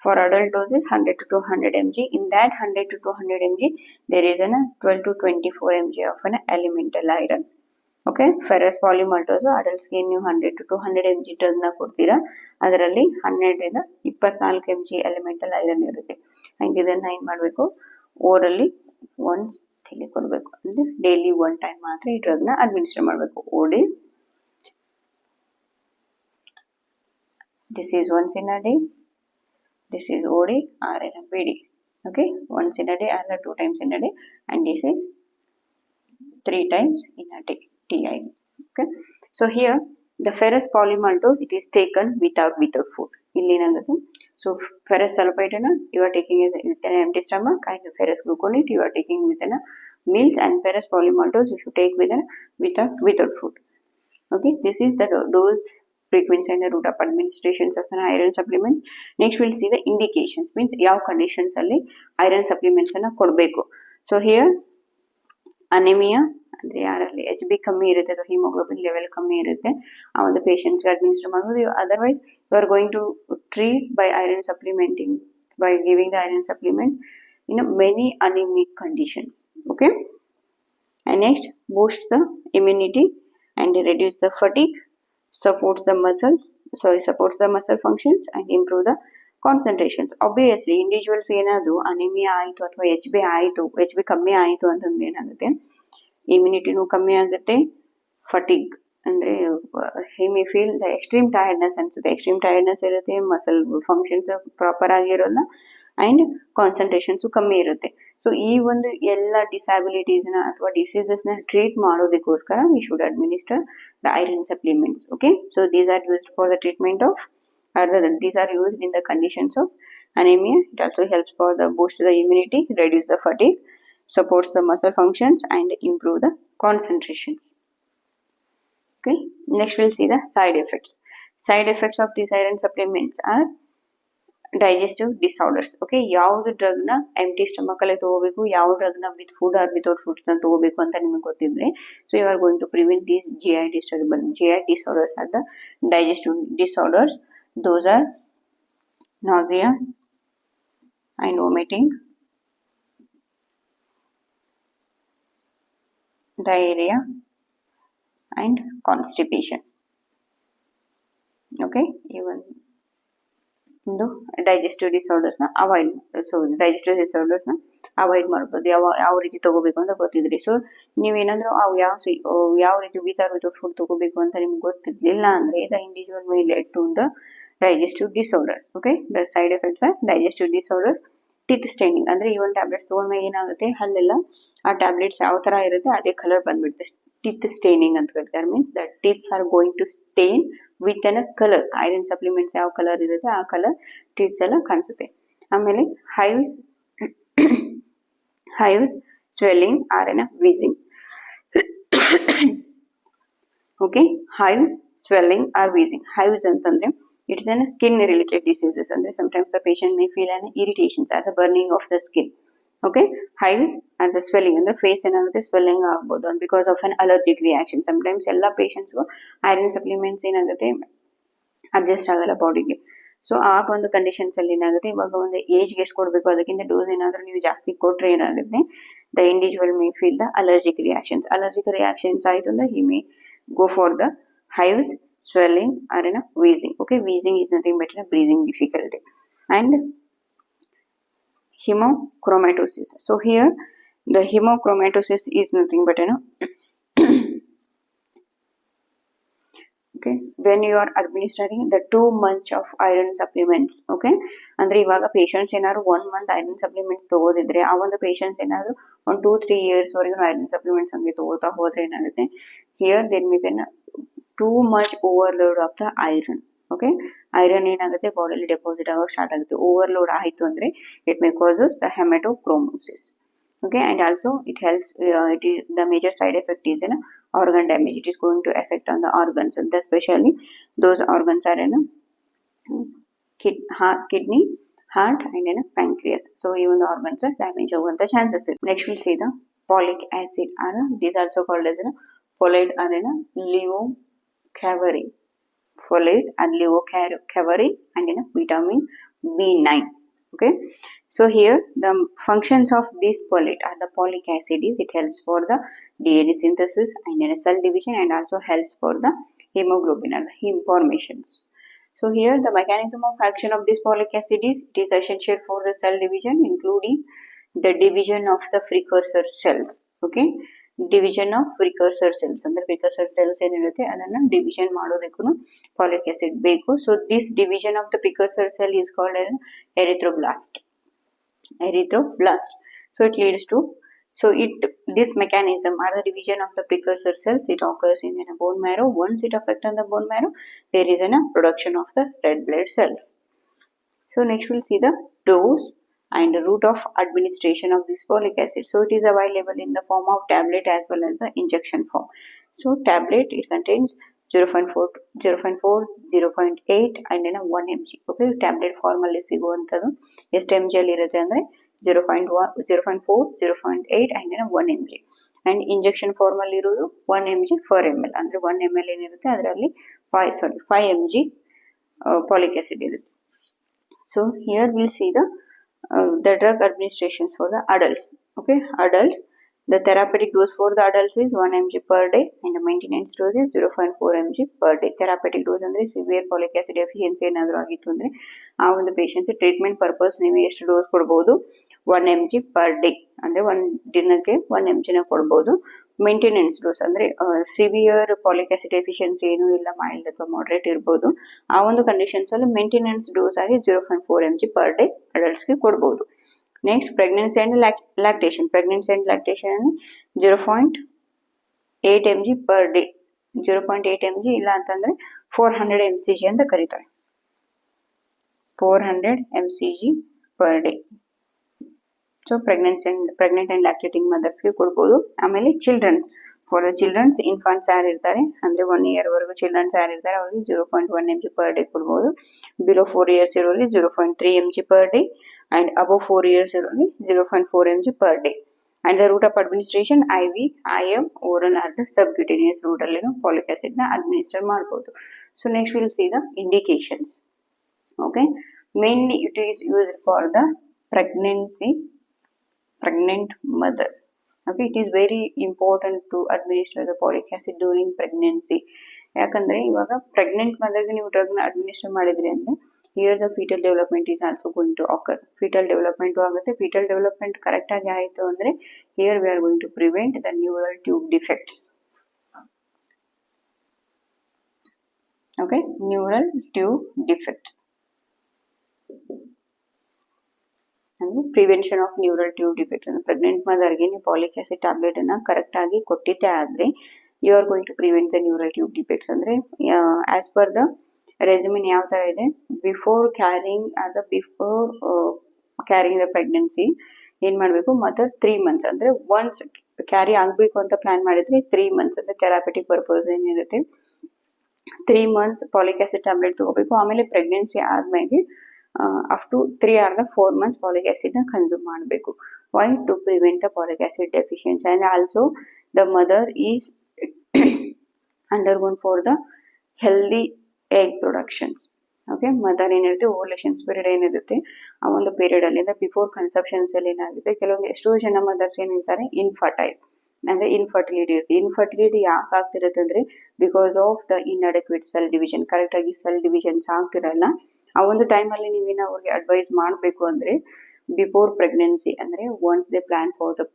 for adult doses 100 to 200 mg. In that 100 to 200 mg there is an 12 to 24 mg of an elemental iron. Okay, ferrous polymaltose adults ಗೆ ನೀವು 100 to 200 mg drug ನ ಕೊಡ್ತೀರಾ, ಅದರಲ್ಲಿ 12 ರಿಂದ 24 mg elemental iron ಇರುತ್ತೆ. and ಇದನ್ನ ಏನ್ ಮಾಡಬೇಕು, ಓರಲಿ ಒನ್ಸ್ ಡೈಲಿ ಕೊಡಬೇಕು. ಅಂದ್ರೆ ಡೈಲಿ 1 ಟೈಮ್ ಮಾತ್ರ ಈ ಡ್ರಗ್ ನ ಅಡ್ಮಿನಿಸ್ಟರ್ ಮಾಡಬೇಕು. ಓಡಿ this is once in a day, this is OD or in a BD. Okay, once in a day or 2 times in a day, and this is 3 times in a day, TID. Okay, so here the ferrous polymaltose it is taken without food. So ferrous sulfate you are taking with an empty stomach, and the ferrous gluconate you are taking with an meals, and ferrous polymaltose you should take without food. Okay, this is the dose, frequency and the route of administrations of an iron supplement. Next we'll see the indications, means ಯಾವ conditions ಅಲ್ಲಿ iron supplements ಅನ್ನ ಕೊಡಬೇಕು. So here anemia ಅಂದ್ರೆ ಯಾರಲ್ಲಿ HB ಕಮ್ಮಿ ಇರುತ್ತೆ ಅಥವಾ hemoglobin level ಕಮ್ಮಿ ಇರುತ್ತೆ ಆ ಒಂದು patients ಗೆ ಅಡ್ಮಿನಿಸ್ಟರ್ ಮಾಡಬಹುದು. Otherwise you are going to treat by iron supplementing, by giving the iron supplement in many anemic conditions. Okay, and next boost the immunity and reduce the fatigue, supports the muscle functions and improve the concentrations. Obviously individuals ಏನಾದ್ರು anaemia ಆಯಿತು ಅಥವಾ HB ಕಮ್ಮಿ ಆಯಿತು ಅಂತಂದ್ರೆ ಏನಾಗುತ್ತೆ, ಇಮ್ಯುನಿಟಿನೂ ಕಮ್ಮಿ ಆಗುತ್ತೆ, ಫಟಿಗ್ ಅಂದ್ರೆ he may feel the extreme tiredness ಅನ್ಸುತ್ತೆ, ಎಕ್ಸ್ಟ್ರೀಮ್ ಟೈರ್ಡ್ನೆಸ್ ಇರುತ್ತೆ, ಮಸಲ್ ಫಂಕ್ಷನ್ಸ್ ಪ್ರಾಪರ್ ಆಗಿರೋಲ್ಲ, ಅಂಡ್ ಕಾನ್ಸಂಟ್ರೇಷನ್ಸು ಕಮ್ಮಿ ಇರುತ್ತೆ. ಸೊ ಈ ಒಂದು ಎಲ್ಲ ಡಿಸಬಿಲಿಟೀಸ್ನ ಅಥವಾ ಡಿಸೀಸಸ್ನ ಟ್ರೀಟ್ ಮಾಡೋದಕ್ಕೋಸ್ಕರ V should administer the iron supplements. Okay, so these are used for the treatment of these are used in the conditions of anemia. It also helps for the boost the immunity, reduce the fatigue, supports the muscle functions and improve the concentrations. Okay, next we'll see the side effects. Side effects of these iron supplements are digestive disorders. Okay, ಯಾವುದು drug ನ empty stomach ಅಲ್ಲಿ ತಗೋಬೇಕು, ಯಾವ drug ನ with food or without food ನ ತಗೋಬೇಕು ಅಂತ ನಿಮಗೆ ಗೊತ್ತಿದ್ರೆ, so you are going to prevent these GI disorders are the digestive disorders. Those are nausea and vomiting, diarrhea and constipation. Okay, even ಒಂದು ಡೈಜೆಸ್ಟಿವ್ ಡಿಸಾರ್ಡರ್ಸ್ ನ avoid, so digestive disorders ನ avoid ಮಾಡ್ಬೋದು. ಯಾವ ರೀತಿ ತಗೋಬೇಕು ಅಂತ ಗೊತ್ತಿದ್ರಿ. ಸೊ ನೀವೇನಾದ್ರೂ ಅವು ಯಾವ ರೀತಿ ವಿತೌಟ್ ಫುಡ್ ತಗೋಬೇಕು ಅಂತ ನಿಮ್ಗೆ ಗೊತ್ತಿರ್ಲಿಲ್ಲ ಅಂದ್ರೆ the individual may led to the digestive disorders. Okay, the side effects are digestive disorders, teeth staining ಅಂದ್ರೆ ಈ ಒಂದು ಟ್ಯಾಬ್ಲೆಟ್ಸ್ ತಗೊಂಡ್ಮೇಲೆ ಏನಾಗುತ್ತೆ, ಅಲ್ಲೆಲ್ಲ ಆ ಟ್ಯಾಬ್ಲೆಟ್ಸ್ ಯಾವ ತರ ಇರುತ್ತೆ ಅದೇ ಕಲರ್ ಬಂದ್ಬಿಡುತ್ತೆ. teeth staining ಅಂತ ಹೇಳ್ತಾರೆ, means that teeths are going to stain with a color. Iron supplements ಯಾವ ಕಲರ್ ಇರುತ್ತೆ ಆ ಕಲರ್ teeths ಎಲ್ಲ ಕಾಣಿಸುತ್ತೆ. ಆಮೇಲೆ hives swelling or wheezing. Okay, hives swelling or wheezing. hives ಅಂತಂದ್ರೆ it's an skin related diseases, and sometimes the patient may feel an irritations or the burning of the skin. Okay, hives and the swelling and the face and swelling agbodu because of an allergic reaction. Sometimes ella patients go iron supplements ಏನಾಗುತ್ತೆ adjust ಆಗಲ್ಲ ಬಾಡಿಗೆ. So ಆ ಒಂದು conditions ಅಲ್ಲಿ ಏನಾಗುತ್ತೆ, ಇವಾಗ ಒಂದು ಏಜ್ಗೆ ಎಷ್ಟು ಕೊಡಬೇಕು ಅದಕ್ಕಿಂತ ಡೋಸ್ ಏನಾದರೂ ನೀವು ಜಾಸ್ತಿ ಕೊಟ್ಟರೆ ಏನಾಗುತ್ತೆ, the individual may feel the allergic reactions ಆಯಿತು ಅಂದ್ರೆ he may go for the hives, swelling or wheezing. Okay, wheezing is nothing but a breathing difficulty. And hemochromatosis. So here the hemochromatosis is nothing but Okay, when you are administering the 2 months of iron supplements, okay, ಅಂದ್ರೆ ಇವಾಗ patients ಏನಾದ್ರು 1 month iron supplements ತಗೋದಿದ್ರೆ ಆ ಒಂದು patients ಏನಾದ್ರು ಒಂದು 2-3 years ವರೆಗೂ iron supplements ಹಂಗೆ ತಗೋತಾ ಹೋದ್ರೆ ಏನಾಗುತ್ತೆ, here there may be too much overload of the iron. Okay, iron ಏನಾಗುತ್ತೆ ಬಾಡಿಲಿ ಡೆಪಾಸಿಟ್ ಆಗೋಕೆ ಸ್ಟಾರ್ಟ್ ಆಗುತ್ತೆ. ಓವರ್ಲೋಡ್ ಆಯಿತು ಅಂದ್ರೆ it may causes the haemochromatosis. Okay, and also it helps, the major side effect is organ damage. It is going to affect on the organs, and especially those organs are kidney, heart, and pancreas. So even the organs are damaged over the chances. Next we'll see the folic acid. It is also called as folate or levocaverin. Folate and levocaverin and vitamin B9. Okay, so here the functions of this folate or the folic acid is it helps for the DNA synthesis and cell division, and also helps for the hemoglobin or the heme formations. So here the mechanism of action of this folic acid is it is essential for the cell division, including the division of the precursor cells. Okay, division of precursor cells ಅಂದ್ರೆ precursor cells ಏನಿರುತ್ತೆ ಅದನ್ನ division ಮಾಡೋದಕ್ಕೂ folic acid ಬೇಕು. So this division of the precursor cell is called as erythroblast. So it leads to, this mechanism or the division of the precursor cells, it occurs in a bone marrow. Once it affects on the bone marrow, there is a production of the red blood cells. So next we'll see the dose and the route of administration of this folic acid. So it is available in the form of tablet as well as the injection form. So tablet, it contains 0.4, 0.8 and 1 mg. Okay, tablet form ಅಲ್ಲಿ ಸಿಗುವಂತದ್ದು ಎಷ್ಟು mg ಅಲ್ಲಿ ಇರುತ್ತೆ ಅಂದ್ರೆ 0.1, 0.4, 0.8 and 1 mg. and injection form ಅಲ್ಲಿ ಇರೋದು 1 mg per ml. ಅಂದ್ರೆ 1 ml ಏನಿರುತ್ತೆ ಅದರಲ್ಲಿ 5 mg folic acid ಇರುತ್ತೆ. So here we'll see the drug administrations for the adults. Okay, adults, the therapeutic dose for the adults is 1 mg per day and the maintenance dose is 0.4 mg per day. Therapeutic dose ಅಂದ್ರೆ severe folic acid deficiency ಏನಾದರೂ ಆಗಿತ್ತು ಅಂದ್ರೆ ಆ ಒಂದು patients treatment purpose ನೀವು ಎಷ್ಟು dose ಕೊಡಬಹುದು, 1 mg per day ಅಂದ್ರೆ ಒಂದು ದಿನಕ್ಕೆ 1 mg ನ ಕೊಡಬಹುದು. ಮೇಂಟೆನೆನ್ಸ್ ಡೋಸ್ ಅಂದ್ರೆ ಸಿವಿಯರ್ ಫಾಲಿಕ್ ಆಸಿಡ್ ಡೆಫಿಷಿಯನ್ಸಿ ಏನು ಇಲ್ಲ, ಮೈಲ್ಡ್ ಅಥವಾ ಮಾಡರೇಟ್ ಇರಬಹುದು, ಆ ಒಂದು ಕಂಡೀಷನ್ಸ್ ಅಲ್ಲಿ ಮೇಂಟೆನೆನ್ಸ್ ಡೋಸ್ ಆಗಿ 0.4 mg per day ಅಡಲ್ಟ್ಸ್ಗೆ ಕೊಡಬಹುದು. Next pregnancy and lactation. Pregnancy and lactation 0.8 mg per day, 0.8 mg ಇಲ್ಲ ಅಂತಂದ್ರೆ 400 mcg ಅಂತ ಕರೀತಾರೆ. 400 mcg per day. So pregnant and lactating ಮದರ್ಸ್ಗೆ ಕೊಡ್ಬೋದು. ಆಮೇಲೆ childrens, for the childrens infants ಯಾರಿರ್ತಾರೆ ಅಂದ್ರೆ 1 year ವರೆಗೂ ಚಿಲ್ಡ್ರನ್ಸ್ ಯಾರಿರ್ತಾರೆ ಅವ್ರಿಗೆ 0.1 mg per day ಕೊಡ್ಬೋದು. ಬಿಲೋ 4 years ಇರೋರಿಗೆ 0.3 mg per day and above 4 years ಇರೋರಿಗೆ 0.4 mg per day. and the route of administration IV, IM, oral or the subcutaneous route ಅಲ್ಲಿ folic acid ನ ಅಡ್ಮಿನಿಸ್ಟರ್ ಮಾಡಬಹುದು. So next we will see the indications. Okay, mainly it is used for the pregnant mother. Okay, it is very important to administer the folic acid during pregnancy. ಯಾಕಂದ್ರೆ ಇವಾಗ pregnant ಮದರ್ಗೆ ನೀವು drug ನ administer ಮಾಡಿದ್ರಿ ಅಂದ್ರೆ here the foetal development is also going to occur. Foetal development ಆಗುತ್ತೆ. Foetal development correct ಆಗಿ ಆಯಿತು ಅಂದ್ರೆ here we are going to prevent the neural tube defects. Okay, neural tube defects ಅಂದ್ರೆ prevention of neural tube defects. ಅಂದ್ರೆ pregnant ಮದರ್ಗೆ ನೀವು folic acid tablet ಅನ್ನ correct ಆಗಿ ಕೊಟ್ಟಿದ್ದೆ ಆದ್ರೆ you are going to prevent the neural tube defects. ಅಂದ್ರೆ as per the regimen ಯಾವ ತರ ಇದೆ, ಬಿಫೋರ್ ಕ್ಯಾರಿಂಗ್ ದ ಪ್ರೆಗ್ನೆನ್ಸಿ ಏನ್ ಮಾಡ್ಬೇಕು, ಮದರ್ 3 months ಅಂದ್ರೆ ಒನ್ಸ್ ಕ್ಯಾರಿ ಆಗ್ಬೇಕು ಅಂತ ಪ್ಲಾನ್ ಮಾಡಿದ್ರೆ 3 months ಅಂದ್ರೆ ಥೆರಾಪಿಟಿಕ್ ಪರ್ಪಸ್ ಏನಿರುತ್ತೆ 3 months ಫಾಲಿಕ್ ಆಸಿಡ್ ಟ್ಯಾಬ್ಲೆಟ್ ತಗೋಬೇಕು. ಆಮೇಲೆ ಪ್ರೆಗ್ನೆನ್ಸಿ ಆದ್ಮೇಲೆ up to 3 or 4 months folic acid ನ ಕನ್ಸ್ಯೂಮ್ ಮಾಡಬೇಕು. Why, to prevent the folic acid deficiency. And also the mother is undergone for the healthy egg productions. Okay, mother ಏನಿರುತ್ತೆ ovulations period ಏನಿರುತ್ತೆ ಆ ಒಂದು period ಅಲ್ಲಿ before ಕನ್ಸೆಪ್ಷನ್ಸ್ ಅಲ್ಲಿ ಏನಾಗುತ್ತೆ, ಕೆಲವೊಂದು ಎಷ್ಟೋ ಜನ ಮದರ್ಸ್ ಏನಿರ್ತಾರೆ ಇನ್ಫರ್ಟೈಲ್ ಅಂದ್ರೆ ಇನ್ಫರ್ಟಿಲಿಟಿ ಇರುತ್ತೆ. ಇನ್ಫರ್ಟಿಲಿಟಿ ಯಾಕೆ ಆಗ್ತಿರುತ್ತೆ ಅಂದ್ರೆ because of the inadequate cell division. Correct ಆಗಿ ಸೆಲ್ ಡಿವಿಷನ್ಸ್ ಆಗ್ತಿರಲ್ಲ. ಆ ಒಂದು ಟೈಮಲ್ಲಿ ನೀವೇನು ಅವ್ರಿಗೆ ಅಡ್ವೈಸ್ ಮಾಡಬೇಕು ಅಂದ್ರೆ ಬಿಫೋರ್ ಪ್ರೆಗ್ನೆನ್ಸಿ ಅಂದ್ರೆ once they plan for the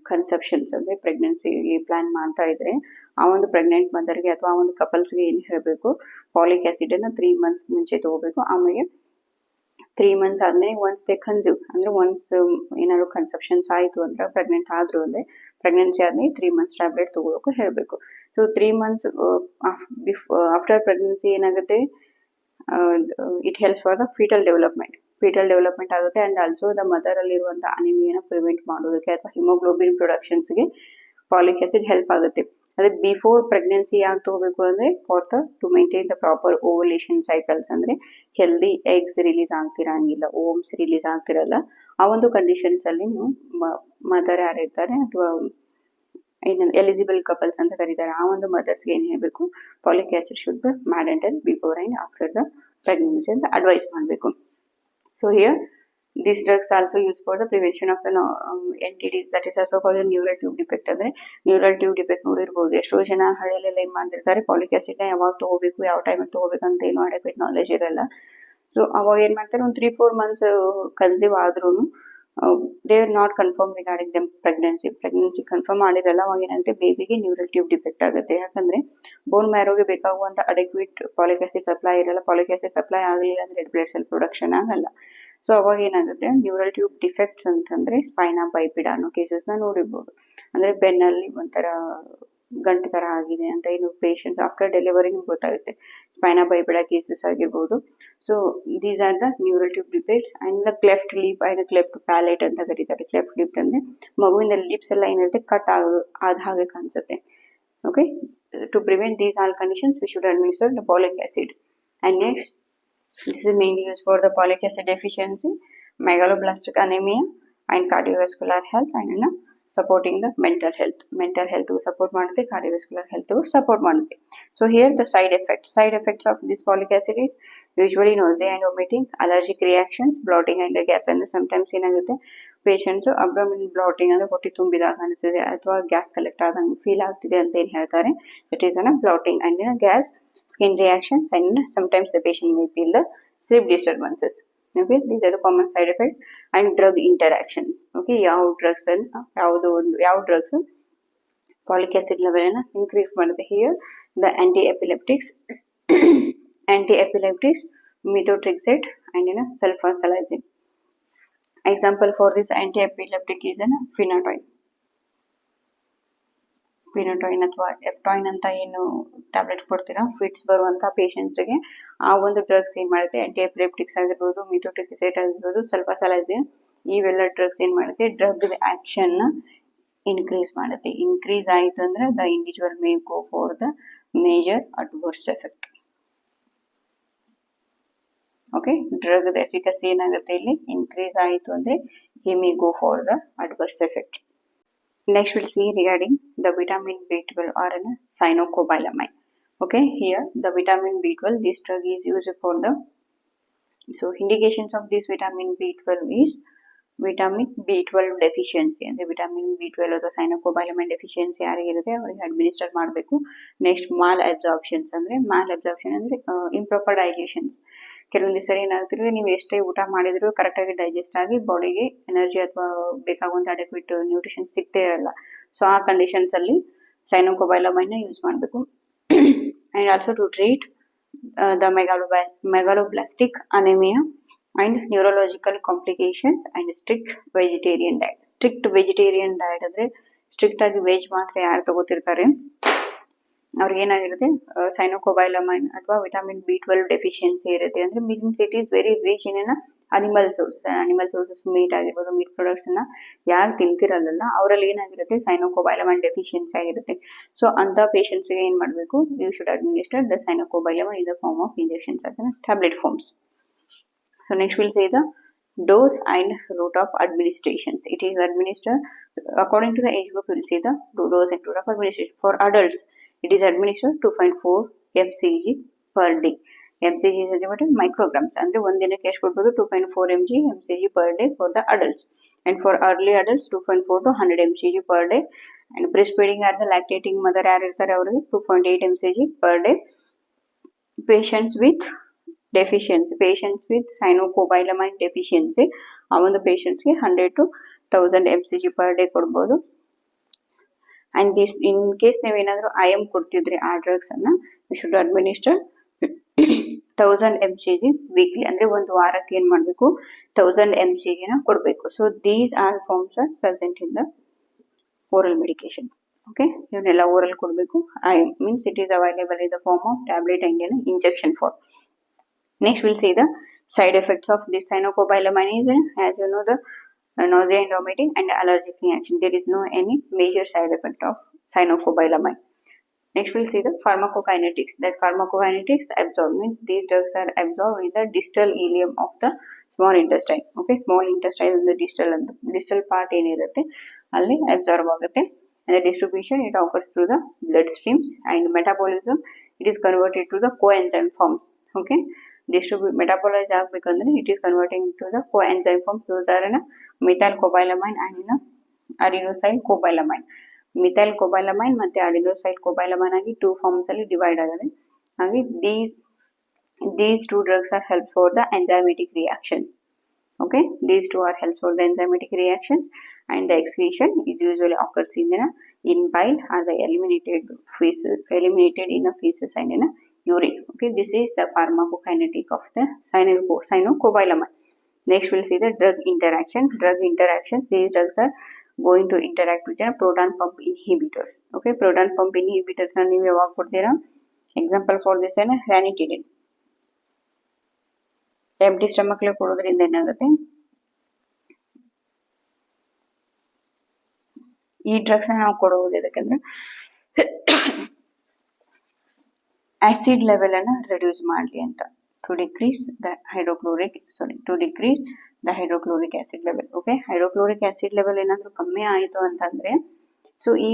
conceptions ಅಂದರೆ ಪ್ರೆಗ್ನೆನ್ಸಿ ಪ್ಲಾನ್ ಮಾಡ್ತಾ ಇದ್ರೆ ಆ ಒಂದು ಪ್ರೆಗ್ನೆಂಟ್ ಮದರ್ಗೆ ಅಥವಾ ಆ ಒಂದು ಕಪಲ್ಸ್ಗೆ ಏನು ಹೇಳಬೇಕು, ಫಾಲಿಕ್ ಆ್ಯಸಿಡನ್ನು 3 months ಮುಂಚೆ ತಗೋಬೇಕು. ಆಮೇಲೆ 3 months ಆದಮೇಲೆ ಒನ್ಸ್ ದೇ ಕನ್ಸ್ಯೂಮ್ ಅಂದರೆ ಒನ್ಸ್ ಏನಾದ್ರು ಕನ್ಸೆಪ್ಷನ್ಸ್ ಆಯಿತು ಅಂದರೆ ಪ್ರೆಗ್ನೆಂಟ್ ಆದರೂ ಅಂದರೆ ಪ್ರೆಗ್ನೆನ್ಸಿ ಆದಮೇಲೆ 3 months ಟ್ಯಾಬ್ಲೆಟ್ ತಗೋಬೇಕು ಹೇಳಬೇಕು. ಸೊ 3 months ಆಫ್ಟರ್ ಪ್ರೆಗ್ನೆನ್ಸಿ ಏನಾಗುತ್ತೆ, it helps for the foetal development ಆಗುತ್ತೆ. ಆ್ಯಂಡ್ ಆಲ್ಸೋ ದ ಮದರಲ್ಲಿರುವಂಥ ಅನಿಮಿಯಾನ ಪ್ರಿವೆಂಟ್ ಮಾಡೋದಕ್ಕೆ ಅಥವಾ ಹಿಮೋಗ್ಲೋಬಿನ್ ಪ್ರೊಡಕ್ಷನ್ಸ್ಗೆ ಫಾಲಿಕ್ ಆ್ಯಸಿಡ್ ಹೆಲ್ಪ್ ಆಗುತ್ತೆ. ಅದೇ ಬಿಫೋರ್ ಪ್ರೆಗ್ನೆನ್ಸಿ ಯಾಕೆ ತಗೋಬೇಕು ಅಂದರೆ to maintain the proper ovulation cycles, ಅಂದರೆ ಹೆಲ್ದಿ ಎಗ್ಸ್ ರಿಲೀಸ್ ಆಗ್ತಿರಂಗಿಲ್ಲ, ಓಮ್ಸ್ ರಿಲೀಸ್ ಆಗ್ತಿರಲ್ಲ. ಆ ಒಂದು ಕಂಡೀಷನ್ಸಲ್ಲಿ ಮದರ್ ಯಾರಿರ್ತಾರೆ ಅಥವಾ ಏನು ಎಲಿಜಿಬಲ್ ಕಪಲ್ಸ್ ಅಂತ ಕರೀತಾರೆ, ಆ ಒಂದು ಮದರ್ಸ್ಗೆ ಏನು ಹೇಳಬೇಕು, folic acid should be mandatory before and after the pregnancy ಅಂತ ಅಡ್ವೈಸ್ ಮಾಡಬೇಕು. So here these drugs also used for the prevention of the NTDs, that is also called neural tube defect. ಅಂದರೆ neural tube defect ನೋಡಿರ್ಬೋದು. ಎಷ್ಟೋ ಜನ ಹಳ್ಳಿಯಲ್ಲೆಲ್ಲ ಏನು ಮಾಡಿರ್ತಾರೆ, folic ಆ್ಯಸಿಡ್ನ ಯಾವಾಗ ತೊಗೋಬೇಕು, ಯಾವ ಟೈಮಲ್ಲಿ ತೊಗೋಬೇಕು ಅಂತ ಏನು ಅಡೆಕ್ವೇಟ್ ನಾಲೆಜ್ ಇರಲ್ಲ. ಸೊ ಅವಾಗ ಏನು ಮಾಡ್ತಾರೆ, ಒಂದು 3-4 months ಕನ್ಸೀವ್ ಆದ್ರೂ they are not confirm regarding dum pregnancy confirm ಮಾಡಿರಲ್ಲ. ಅವಾಗ ಏನಾಗುತ್ತೆ, ಬೇಬಿಗೆ ನ್ಯೂರಲ್ ಟ್ಯೂಬ್ ಡಿಫೆಕ್ಟ್ ಆಗುತ್ತೆ. ಯಾಕಂದರೆ ಬೋನ್ ಮ್ಯಾರೋಗೆ ಬೇಕಾಗುವಂಥ ಅಡೆಕ್ವೇಟ್ ಫಾಲಿಕ್ ಆ್ಯಸಿಡ್ ಸಪ್ಲೈ ಇರಲ್ಲ. ಫಾಲಿಕ್ ಆ್ಯಸಿಡ್ ಸಪ್ಲೈ ಆಗಲಿಲ್ಲ ಅಂದರೆ ರೆಡ್ ಬ್ಲಡ್ ಸೆಲ್ ಪ್ರೊಡಕ್ಷನ್ ಆಗಲ್ಲ. ಸೊ ಅವಾಗ ಏನಾಗುತ್ತೆ, ನ್ಯೂರಲ್ ಟ್ಯೂಬ್ ಡಿಫೆಕ್ಟ್ಸ್ ಅಂತಂದರೆ ಸ್ಪೈನಾ ಬೈಪಿಡ ಅನ್ನೋ ಕೇಸಸ್ನ ನೋಡಿರ್ಬೋದು. ಅಂದರೆ ಬೆನ್ನಲ್ಲಿ ಒಂಥರ ಗಂಟು ಥರ ಆಗಿದೆ ಅಂತ ಏನು ಪೇಷಂಟ್ಸ್ ಆಫ್ಟರ್ ಡೆಲಿವರಿಗೆ ಗೊತ್ತಾಗುತ್ತೆ, ಸ್ಪೈನಾ ಬೈಪಿಡ ಕೇಸಸ್ ಆಗಿರ್ಬೋದು. So these are the neural tube defects. And the cleft lip and cleft palette ಅಂತ ಕರೀತಾರೆ. ಕ್ಲೆಫ್ಟ್ ಲಿಪ್ ಅಂದರೆ ಮಗುವಿನ ಲಿಪ್ಸ್ ಎಲ್ಲ ಏನಿರುತ್ತೆ ಕಟ್ ಆದ ಹಾಗೆ ಕಾಣಿಸುತ್ತೆ. Okay, to prevent these all conditions we should administer the folic acid. And next, this is mainly used for the folic acid deficiency, megaloblastic anemia, and cardiovascular health, and supporting the mental health support ಮಾಡುತ್ತೆ, cardiovascular health support ಮಾಡುತ್ತೆ. So here the side effects of this folic acid is usually nausea and vomiting, allergic reactions, bloating and gas. and sometimes ಏನಾಗುತ್ತೆ, patients ಅಬ್ಡೋಮಿನ್ batting ಅಂದರೆ ಹೊಟ್ಟೆ ತುಂಬಿದಾಗ ಅನಿಸಿದೆ ಅಥವಾ gas collect ಆದಂಗೆ feel ಆಗ್ತಿದೆ ಅಂತ ಏನು ಹೇಳ್ತಾರೆ, it is bloating and gas, skin reactions, and sometimes the patient may feel the sleep disturbances. Okay, these are the common side effects. And drug interactions. Okay, ಯಾವ drugs folic acid level ಅನ್ನು increase ಮಾಡುತ್ತೆ. Here the anti-epileptics, methotrexate and sulfasalazine. Example for this anti-epileptic is ಫಿನೋಟೈನ್ ಅಥವಾ ಎಫ್ಟಾಯಿನ್ ಅಂತ ಏನು tablet ಕೊಡ್ತೀರಾ fits ಬರುವಂಥ ಪೇಷಂಟ್ಸ್ಗೆ, ಆ ಒಂದು ಡ್ರಗ್ಸ್ ಏನು ಮಾಡುತ್ತೆ, ಆಂಟಿ ಎಪಿಲೆಪ್ಟಿಕ್ಸ್ ಆಗಿರ್ಬೋದು, ಮಿಥೋಟ್ರೆಕ್ಸೇಟ್ ಆಗಿರ್ಬೋದು, ಸಲ್ಫಾಸಲೈಸಿನ್, ಇವೆಲ್ಲ ಡ್ರಗ್ಸ್ ಏನು ಮಾಡುತ್ತೆ, ಡ್ರಗ್ ಆ್ಯಕ್ಷನ್ನ ಇನ್ಕ್ರೀಸ್ ಮಾಡುತ್ತೆ. ಇನ್ಕ್ರೀಸ್ ಆಯಿತು ಅಂದರೆ the individual may go for the major adverse effect. Okay, ಡ್ರಗ್ದ ಎಫಿಕಸಿ ಏನಾಗುತ್ತೆ, ಇಲ್ಲಿ ಇನ್ಕ್ರೀಸ್ ಆಯಿತು ಅಂದರೆ he may go for the adverse effect. Next we'll see regarding the vitamin B12 or cyanocobalamin. Okay, here the vitamin B12, this drug is used for the, so indications of this vitamin B12 is vitamin B12 deficiency. ಅಂದರೆ vitamin B12 ಅಥವಾ cyanocobalamin deficiency ಯಾರಿಗಿರುತ್ತೆ ಅವರಿಗೆ administer ಮಾಡಬೇಕು. Next mall ಅಬ್ಸಾರ್ಪ್ಷನ್ಸ್ ಅಂದರೆ improper ಡೈಜೆಷನ್ಸ್. ಕೆಲವೊಂದು ಸರಿ ಏನಾಗ್ತಿರುತ್ತೆ, ನೀವು ಎಷ್ಟೇ ಊಟ ಮಾಡಿದ್ರು ಕರೆಕ್ಟಾಗಿ ಡೈಜೆಸ್ಟ್ ಆಗಿ ಬಾಡಿಗೆ ಎನರ್ಜಿ ಅಥವಾ ಬೇಕಾಗುವಂಥ ಅಡೆಕ್ವೇಟ್ ನ್ಯೂಟ್ರಿಷನ್ ಸಿಗ್ತೇ ಇರಲ್ಲ. ಸೊ ಆ ಕಂಡೀಷನ್ಸಲ್ಲಿ ಸೈನೋಕೊಬೈಲಮೈನ್ನ ಯೂಸ್ ಮಾಡಬೇಕು. And also to treat the megaloblastic anemia and neurological complications and strict vegetarian diet. ಅಂದರೆ ಸ್ಟ್ರಿಕ್ಟ್ ಆಗಿ ವೆಜ್ ಮಾತ್ರ ಯಾರು ತಗೋತಿರ್ತಾರೆ ಅವ್ರಿಗೆ ಏನಾಗಿರುತ್ತೆ, ಸೈನೋಕೊಬೈಲಮೈನ್ ಅಥವಾ ವಿಟಮಿನ್ B12 ಡೆಫಿಷಿಯನ್ಸಿ ಇರುತ್ತೆ. ಅಂದರೆ means it is very rich in animal sources, meet ಆಗಿರ್ಬೋದು, ಮೀಟ್ ಪ್ರಾಡಕ್ಟ್ಸನ್ನ ಯಾರು ತಿಂತಿರಲ್ಲ ಅವರಲ್ಲಿ ಏನಾಗಿರುತ್ತೆ, ಸೈನೋಕೊಬೈಲಮೈನ್ ಡೆಫಿಷಿಯನ್ಸಿ ಆಗಿರುತ್ತೆ. ಸೊ ಅಂಥ ಪೇಷಂಟ್ಸ್ಗೆ ಏನು ಮಾಡಬೇಕು, you should administer the cyanocobalamin in the form of injections ಅಥವಾ tablet forms. So next we'll say the dose and route of administrations. It is administered according to the age group. We'll say the dose and route of administration. For adults, it is administered 2.4 mcg per day. mcg is micrograms. ಅಂದ್ರೆ ಒಂದಿನಕ್ಕೆ ಎಷ್ಟು ಕೊಡಬಹುದು, 2.4 mcg per day for the adults. And for early adults 2.4 to 100 mcg per day. And breastfeeding or the lactating mother ಯಾರು ಇರ್ತಾರೆ ಅವರಿಗೆ 2.8 mcg per day. Patients with cyanocobalamin deficiency, ಆ ಒಂದು ಪೇಷಂಟ್ಸ್ಗೆ 100 to 1000 mcg per day ಕೊಡ್ಬೋದು. and this in case ನೀವೇನಾದ್ರೂ IM ಕೊಡ್ತಿದ್ರಿ ಆ drugs ಅನ್ನ you should administer 1000 mcg weekly ಅಂದ್ರೆ ಒಂದು ವಾರಕ್ಕೆ ಏನ್ ಮಾಡಬೇಕು 1000 mcg ನ ಕೊಡಬೇಕು. So these all forms are present in the oral medications. Okay, ಇವನ್ನೆಲ್ಲ oral ಕೊಡಬೇಕು. IM means it is available in the form of tablet and in injection form. Next we'll see the side effects of this cyanocobalamin is, as you know, the nausea and vomiting and allergic reaction. There is no any major side effect of cyanocobalamin. Next we'll see the pharmacokinetics. That pharmacokinetics absorb means these drugs are absorbed in the distal ileum of the small intestine. Okay, small intestine in the distal part ಏನಿರುತ್ತೆ ಅಲ್ಲಿ absorb ಆಗುತ್ತೆ. And the distribution it occurs through the blood streams, and metabolism it is converted to the coenzyme forms. Okay, metabolize ಆಗಬೇಕಂದ್ರೆ it is converting to the coenzyme forms. Those are methylcobalamin and adenosylcobalamin. ಮಿಥೈಲ್ಕೋಬಾಲಮೈನ್ ಮತ್ತೆ ಅಡಿನೋಸೈಲ್ಕೋಬಾಲಮೈನ್ ಆಗಿ 2 forms ಅಲ್ಲಿ divide ಆಗಿದೆ. ಹಾಗೆ these two drugs are help for the enzymatic reactions. Okay, these two are helps for the enzymatic reactions, and the excretion is usually occurs in bile or the eliminated in a feces and in a urine. Okay, this is the pharmacokinetic of the cyanocobalamin. Next we'll see the drug interaction. These drugs are going to interact with the proton pump inhibitors. Okay, proton pump inhibitors na ನೀವು ಯಾವಾಗ ಕೊಡ್ತೀರಾ? Example for this is ranitidine. Empty stomach ಅಲ್ಲಿ ಕೊಡೋದ್ರಿಂದ ಏನಾಗುತ್ತೆ, ಈ drugs ನಾವು ಕೊಡೋದು ಯಾಕಂದ್ರೆ ಆಸಿಡ್ ಲೆವೆಲ್ ಅನ್ನ ರಿಡ್ಯೂಸ್ ಮಾಡಲಿ ಅಂತ, to decrease the hydrochloric acid level. Okay, hydrochloric acid level ಏನಾದ್ರೂ ಕಮ್ಮಿ ಆಯಿತು ಅಂತಂದ್ರೆ ಸೊ ಈ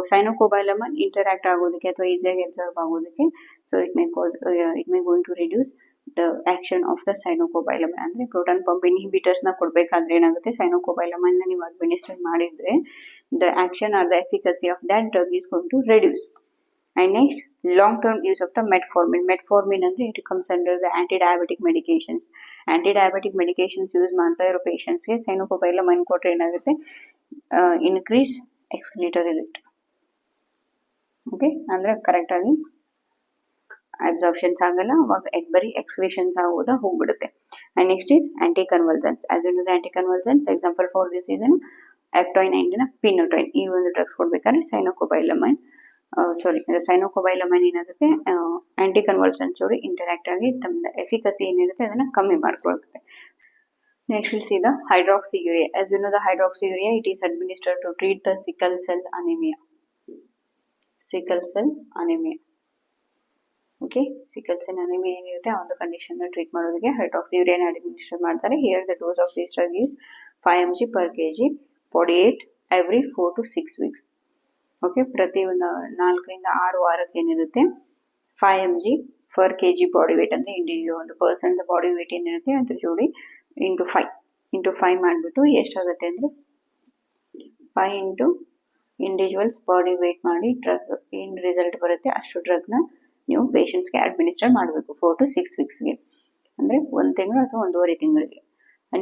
ಸೈನೋಕೋಬಾಲಮನ್ ಇಂಟರಾಕ್ಟ್ ಆಗೋದಕ್ಕೆ ಅಥವಾ ಈಸಿಯಾಗಿ ಅಬ್ಸರ್ವ್ ಆಗೋದಕ್ಕೆ so it may going to reduce the action of the cyanocobalamin. ಅಂದ್ರೆ ಪ್ರೋಟಾನ್ ಪಂಪ್ ಇನ್ಹಿಬಿಟರ್ಸ್ ನ ಕೊಡ್ಬೇಕಾದ್ರೆ ಏನಾಗುತ್ತೆ, ಸೈನೋಕೋಬಾಲಮನ್ ನ ನೀವು ಅಡ್ಮಿನಿಸ್ಟ್ರೇಟ್ ಮಾಡಿದ್ರೆ the action or the efficacy of that drug is going to reduce. And next, long-term use of the metformin. Metformin ಅಂದ್ರೆ it comes under the anti-diabetic medications. Anti-diabetic medications use ಮಾಡ್ತಾ ಇರೋ patients ಗೆ ಸೈನೋಕೋಬಾಲಮೈನ್ ಕೊಟ್ರೆ ಏನಾಗುತ್ತೆ, increase excretory rate. Okay, ಅಂದ್ರೆ correct ಆಗಿ ಅಬ್ಸಾರ್ಪ್ಷನ್ಸ್ ಆಗಲ್ಲ, ಅವಾಗ ಬರೀ ಎಕ್ಸ್ಕ್ರೀಷನ್ಸ್ ಆಗೋದ ಹೋಗ್ಬಿಡುತ್ತೆ. And next is anticonvulsants. As you know the anticonvulsants, example for this is Actoin and Phenytoin. ಈ ಒಂದು ಡ್ರಗ್ಸ್ ಕೊಡ್ಬೇಕಾದ್ರೆ ಸೈನೋಕೋಬಾಲಮೈನ್ ಸೈನೋಕೋಬಾಲಮೈನ್ ಏನಾಗುತ್ತೆ ಆಂಟಿ ಕನ್ವಲ್ಸೆಂಟ್ಸ್ ಜೊತೆ ಇಂಟರಾಕ್ಟ್ ಆಗಿ ತಮ್ಮ ಎಫಿಕಸಿ ಏನಿರುತ್ತೆ ಅದನ್ನ ಕಮ್ಮಿ ಮಾಡ್ಕೊಳ್ಳುತ್ತೆ. Next we'll see the hydroxyurea. As you know the hydroxyurea it is administered to treat the sickle cell anemia. Okay, sickle cell anemia ಏನಿರುತ್ತೆ ಆ ಒಂದು ಕಂಡೀಷನ್ ನ ಟ್ರೀಟ್ ಮಾಡೋದಕ್ಕೆ ಹೈಡ್ರಾಕ್ಸಿಯೂರಿಯಾ ನ ಅಡ್ಮಿನಿಸ್ಟರ್ ಮಾಡ್ತಾರೆ. Here the dose of this drug is 5 mg per kg body weight every 4 to 6 weeks. Okay, ಪ್ರತಿ ಒಂದು 4 ರಿಂದ 6 ವಾರಕ್ಕೆ ಏನಿರುತ್ತೆ 5 mg per kg body weight ಅಂದ್ರೆ ಇಂಡಿವಿಜುವಲ್ ಒಂದು ಪರ್ಸನ್ ಬಾಡಿ ವೇಟ್ ಏನಿರುತ್ತೆ ಅದ್ರ ಜೋಡಿ ಇಂಟು 5 ಮಾಡಿಬಿಟ್ಟು ಎಷ್ಟಾಗುತ್ತೆ ಅಂದ್ರೆ 5 ಇಂಟು ಇಂಡಿವಿಜುವಲ್ಸ್ ಬಾಡಿ ವೇಟ್ ಮಾಡಿ ಡ್ರಗ್ ಏನು ರಿಸಲ್ಟ್ ಬರುತ್ತೆ ಅಷ್ಟು ಡ್ರಗ್ನ ನೀವು ಪೇಷಂಟ್ಸ್ಗೆ ಅಡ್ಮಿನಿಸ್ಟರ್ ಮಾಡಬೇಕು 4 to 6 ವೀಕ್ಸ್ಗೆ, ಅಂದರೆ 1 ತಿಂಗಳು ಅಥವಾ 1.5 ತಿಂಗಳಿಗೆ.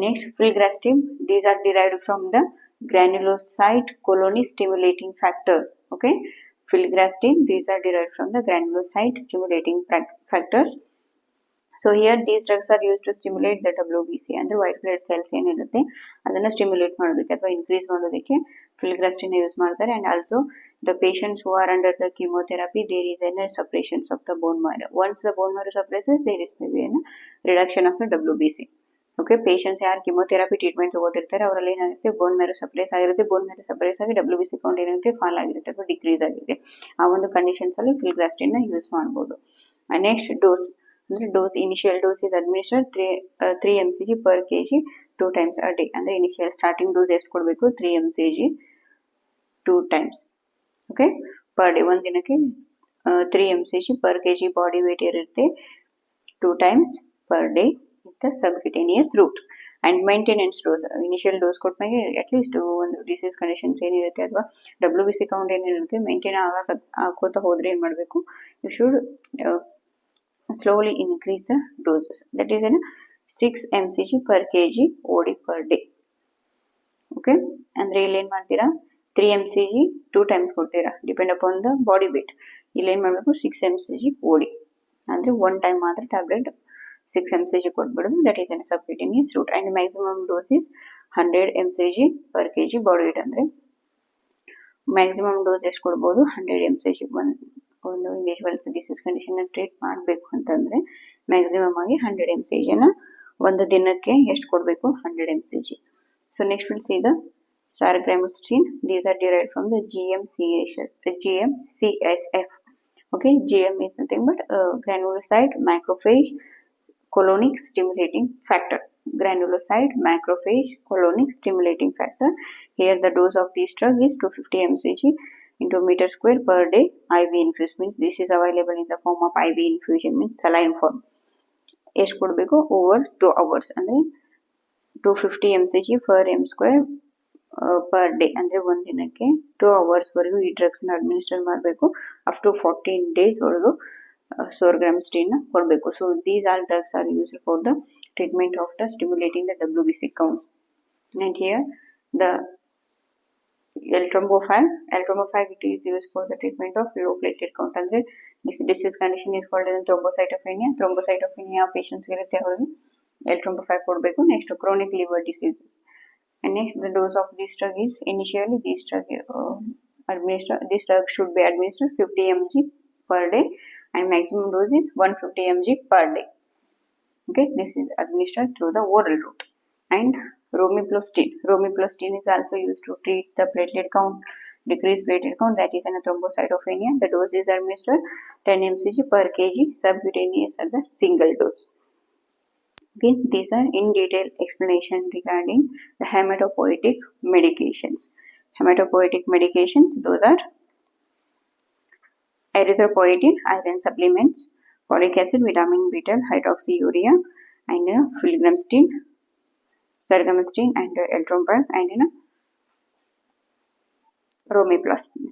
Next filgrastim, these are derived from the granulocyte colony stimulating factor. Okay, filgrastim, these are derived from the granulocyte stimulating factors. So here these drugs are used to stimulate the WBC ಅಂದ್ರೆ white blood cells ಏನಿರುತ್ತೆ ಅದನ್ನ stimulate ಮಾಡೋದಕ್ಕೆ ಅಥವಾ increase ಮಾಡೋದಕ್ಕೆ ಫಿಲ್ಗ್ರಾಸ್ಟಿನ್ use ಮಾಡ್ತಾರೆ. and also the patients who are under the chemotherapy there is a suppression of the bone marrow. Once the bone marrow suppresses there is maybe a reduction of the WBC. Okay, patients ಯಾರು chemotherapy treatment ತಗೋತಿರ್ತಾರೆ ಅವರಲ್ಲಿ ಏನಾಗುತ್ತೆ bone marrow suppress ಆಗಿರುತ್ತೆ, bone marrow suppress ಆಗಿ WBC count ಏನಾಗುತ್ತೆ fall ಆಗಿರುತ್ತೆ ಅಥವಾ decrease ಆಗಿದೆ. ಆ ಒಂದು ಕಂಡೀಷನ್ಸ್ ಅಲ್ಲಿ ಫಿಲ್ಗ್ರಾಸ್ಟಿನ್ ನ ಯೂಸ್ ಮಾಡ್ಬೋದು. ನೆಕ್ಸ್ಟ್ ಡೋಸ್ ಅಂದ್ರೆ initial dose is administered 3 mcg per kg 2 times a day. ಅಂದ್ರೆ ಇನಿಷಿಯಲ್ ಸ್ಟಾರ್ಟಿಂಗ್ ಡೋಸ್ ಎಷ್ಟು ಕೊಡಬೇಕು 3 mcg 2 times. Okay, per day ಒಂದು ದಿನಕ್ಕೆ 3 mcg per kg body wait ಇರುತ್ತೆ 2 times per day with the subcutaneous route. And maintenance dose, initial dose ಕೊಟ್ಟಾಗೆ at least ಒಂದು disease conditions ಏನಿರುತ್ತೆ ಅಥವಾ WBC ಕೌಂಟ್ ಏನಿರುತ್ತೆ ಮೇಂಟೈನ್ ಆಗೋತಾ ಹೋದ್ರೆ ಏನು ಮಾಡಬೇಕು, you should slowly increase the doses. That is 6 mcg per kg OD per day. Okay, ಅಂದ್ರೆ ಇಲ್ಲಿ ಏನು ಮಾಡ್ತೀರಾ 3 mcg 2 times ಕೊಡ್ತೀರಾ depend upon the body weight. ಇಲ್ಲಿ ಏನು ಮಾಡಬೇಕು 6 mcg ಓಡಿ ಅಂದರೆ 1 ಟೈಮ್ ಮಾತ್ರ ಟ್ಯಾಬ್ಲೆಟ್ 6 mcg ಕೊಟ್ಬಿಡೋದು. That is an subcutaneous route and maximum dose is 100 mcg per kg body weight. ಅಂದರೆ ಮ್ಯಾಕ್ಸಿಮಮ್ ಡೋಸ್ ಎಷ್ಟು ಕೊಡ್ಬೋದು 100 mcg. ಒಂದು ಇಂಡಿವಿಜುವಲ್ಸ್ ಡಿಸೀಸ್ ಕಂಡೀಷನ್ನ ಟ್ರೀಟ್ ಮಾಡಬೇಕು ಅಂತಂದರೆ ಮ್ಯಾಕ್ಸಿಮಮ್ ಆಗಿ 100 mcgನ ಒಂದು ದಿನಕ್ಕೆ ಎಷ್ಟು ಕೊಡಬೇಕು 100 mcg. So next will see the sargramustine. These are derived from the GM-CSF. Okay, GM is nothing but granulocyte macrophage colonic stimulating factor. Granulocyte macrophage colonic stimulating factor. Here the dose of this drug is 250 mcg into meter square per day. IV infused means this is available in the form of IV infusion means saline form. ಎಷ್ಟು ಕೊಡಬೇಕು over 2 hours ಅಂದರೆ 250 mcg per m square per day ಅಂದರೆ ಒಂದು ದಿನಕ್ಕೆ 2 hours ವರೆಗೂ ಈ ಡ್ರಗ್ಸ್ನ administer ಮಾಡಬೇಕು. Up to 14 days ವರೆಗೂ sargramustine ಕೊಡಬೇಕು. So these all drugs are used for the treatment of the stimulating the WBC count. And here the eltrombopag it is used for the treatment of low platelet count. ಅಂದರೆ this disease condition is called as thrombocytopenia. Thrombocytopenia patients ಇರುತ್ತೆ ಅವರಿಗೆ eltrombopag ಕೊಡಬೇಕು. Next chronic liver diseases. And next the dose of this drug is initially this drug should be administered 50 mg per day and maximum dose is 150 mg per day. Okay, this is administered through the oral route. And romiplostin is also used to treat the platelet count, decreased platelet count, that is in a thrombocytopenia. The dose is administered 10 mcg per kg subcutaneous at the single dose. Okay, these are in detail explanation regarding the hematopoietic medications. Hematopoietic medications, those are erythropoietin, iron supplements, folic acid, vitamin B12, hydroxyurea, and filgrastim, sargramustine, and eltrombopag, and romiplostin.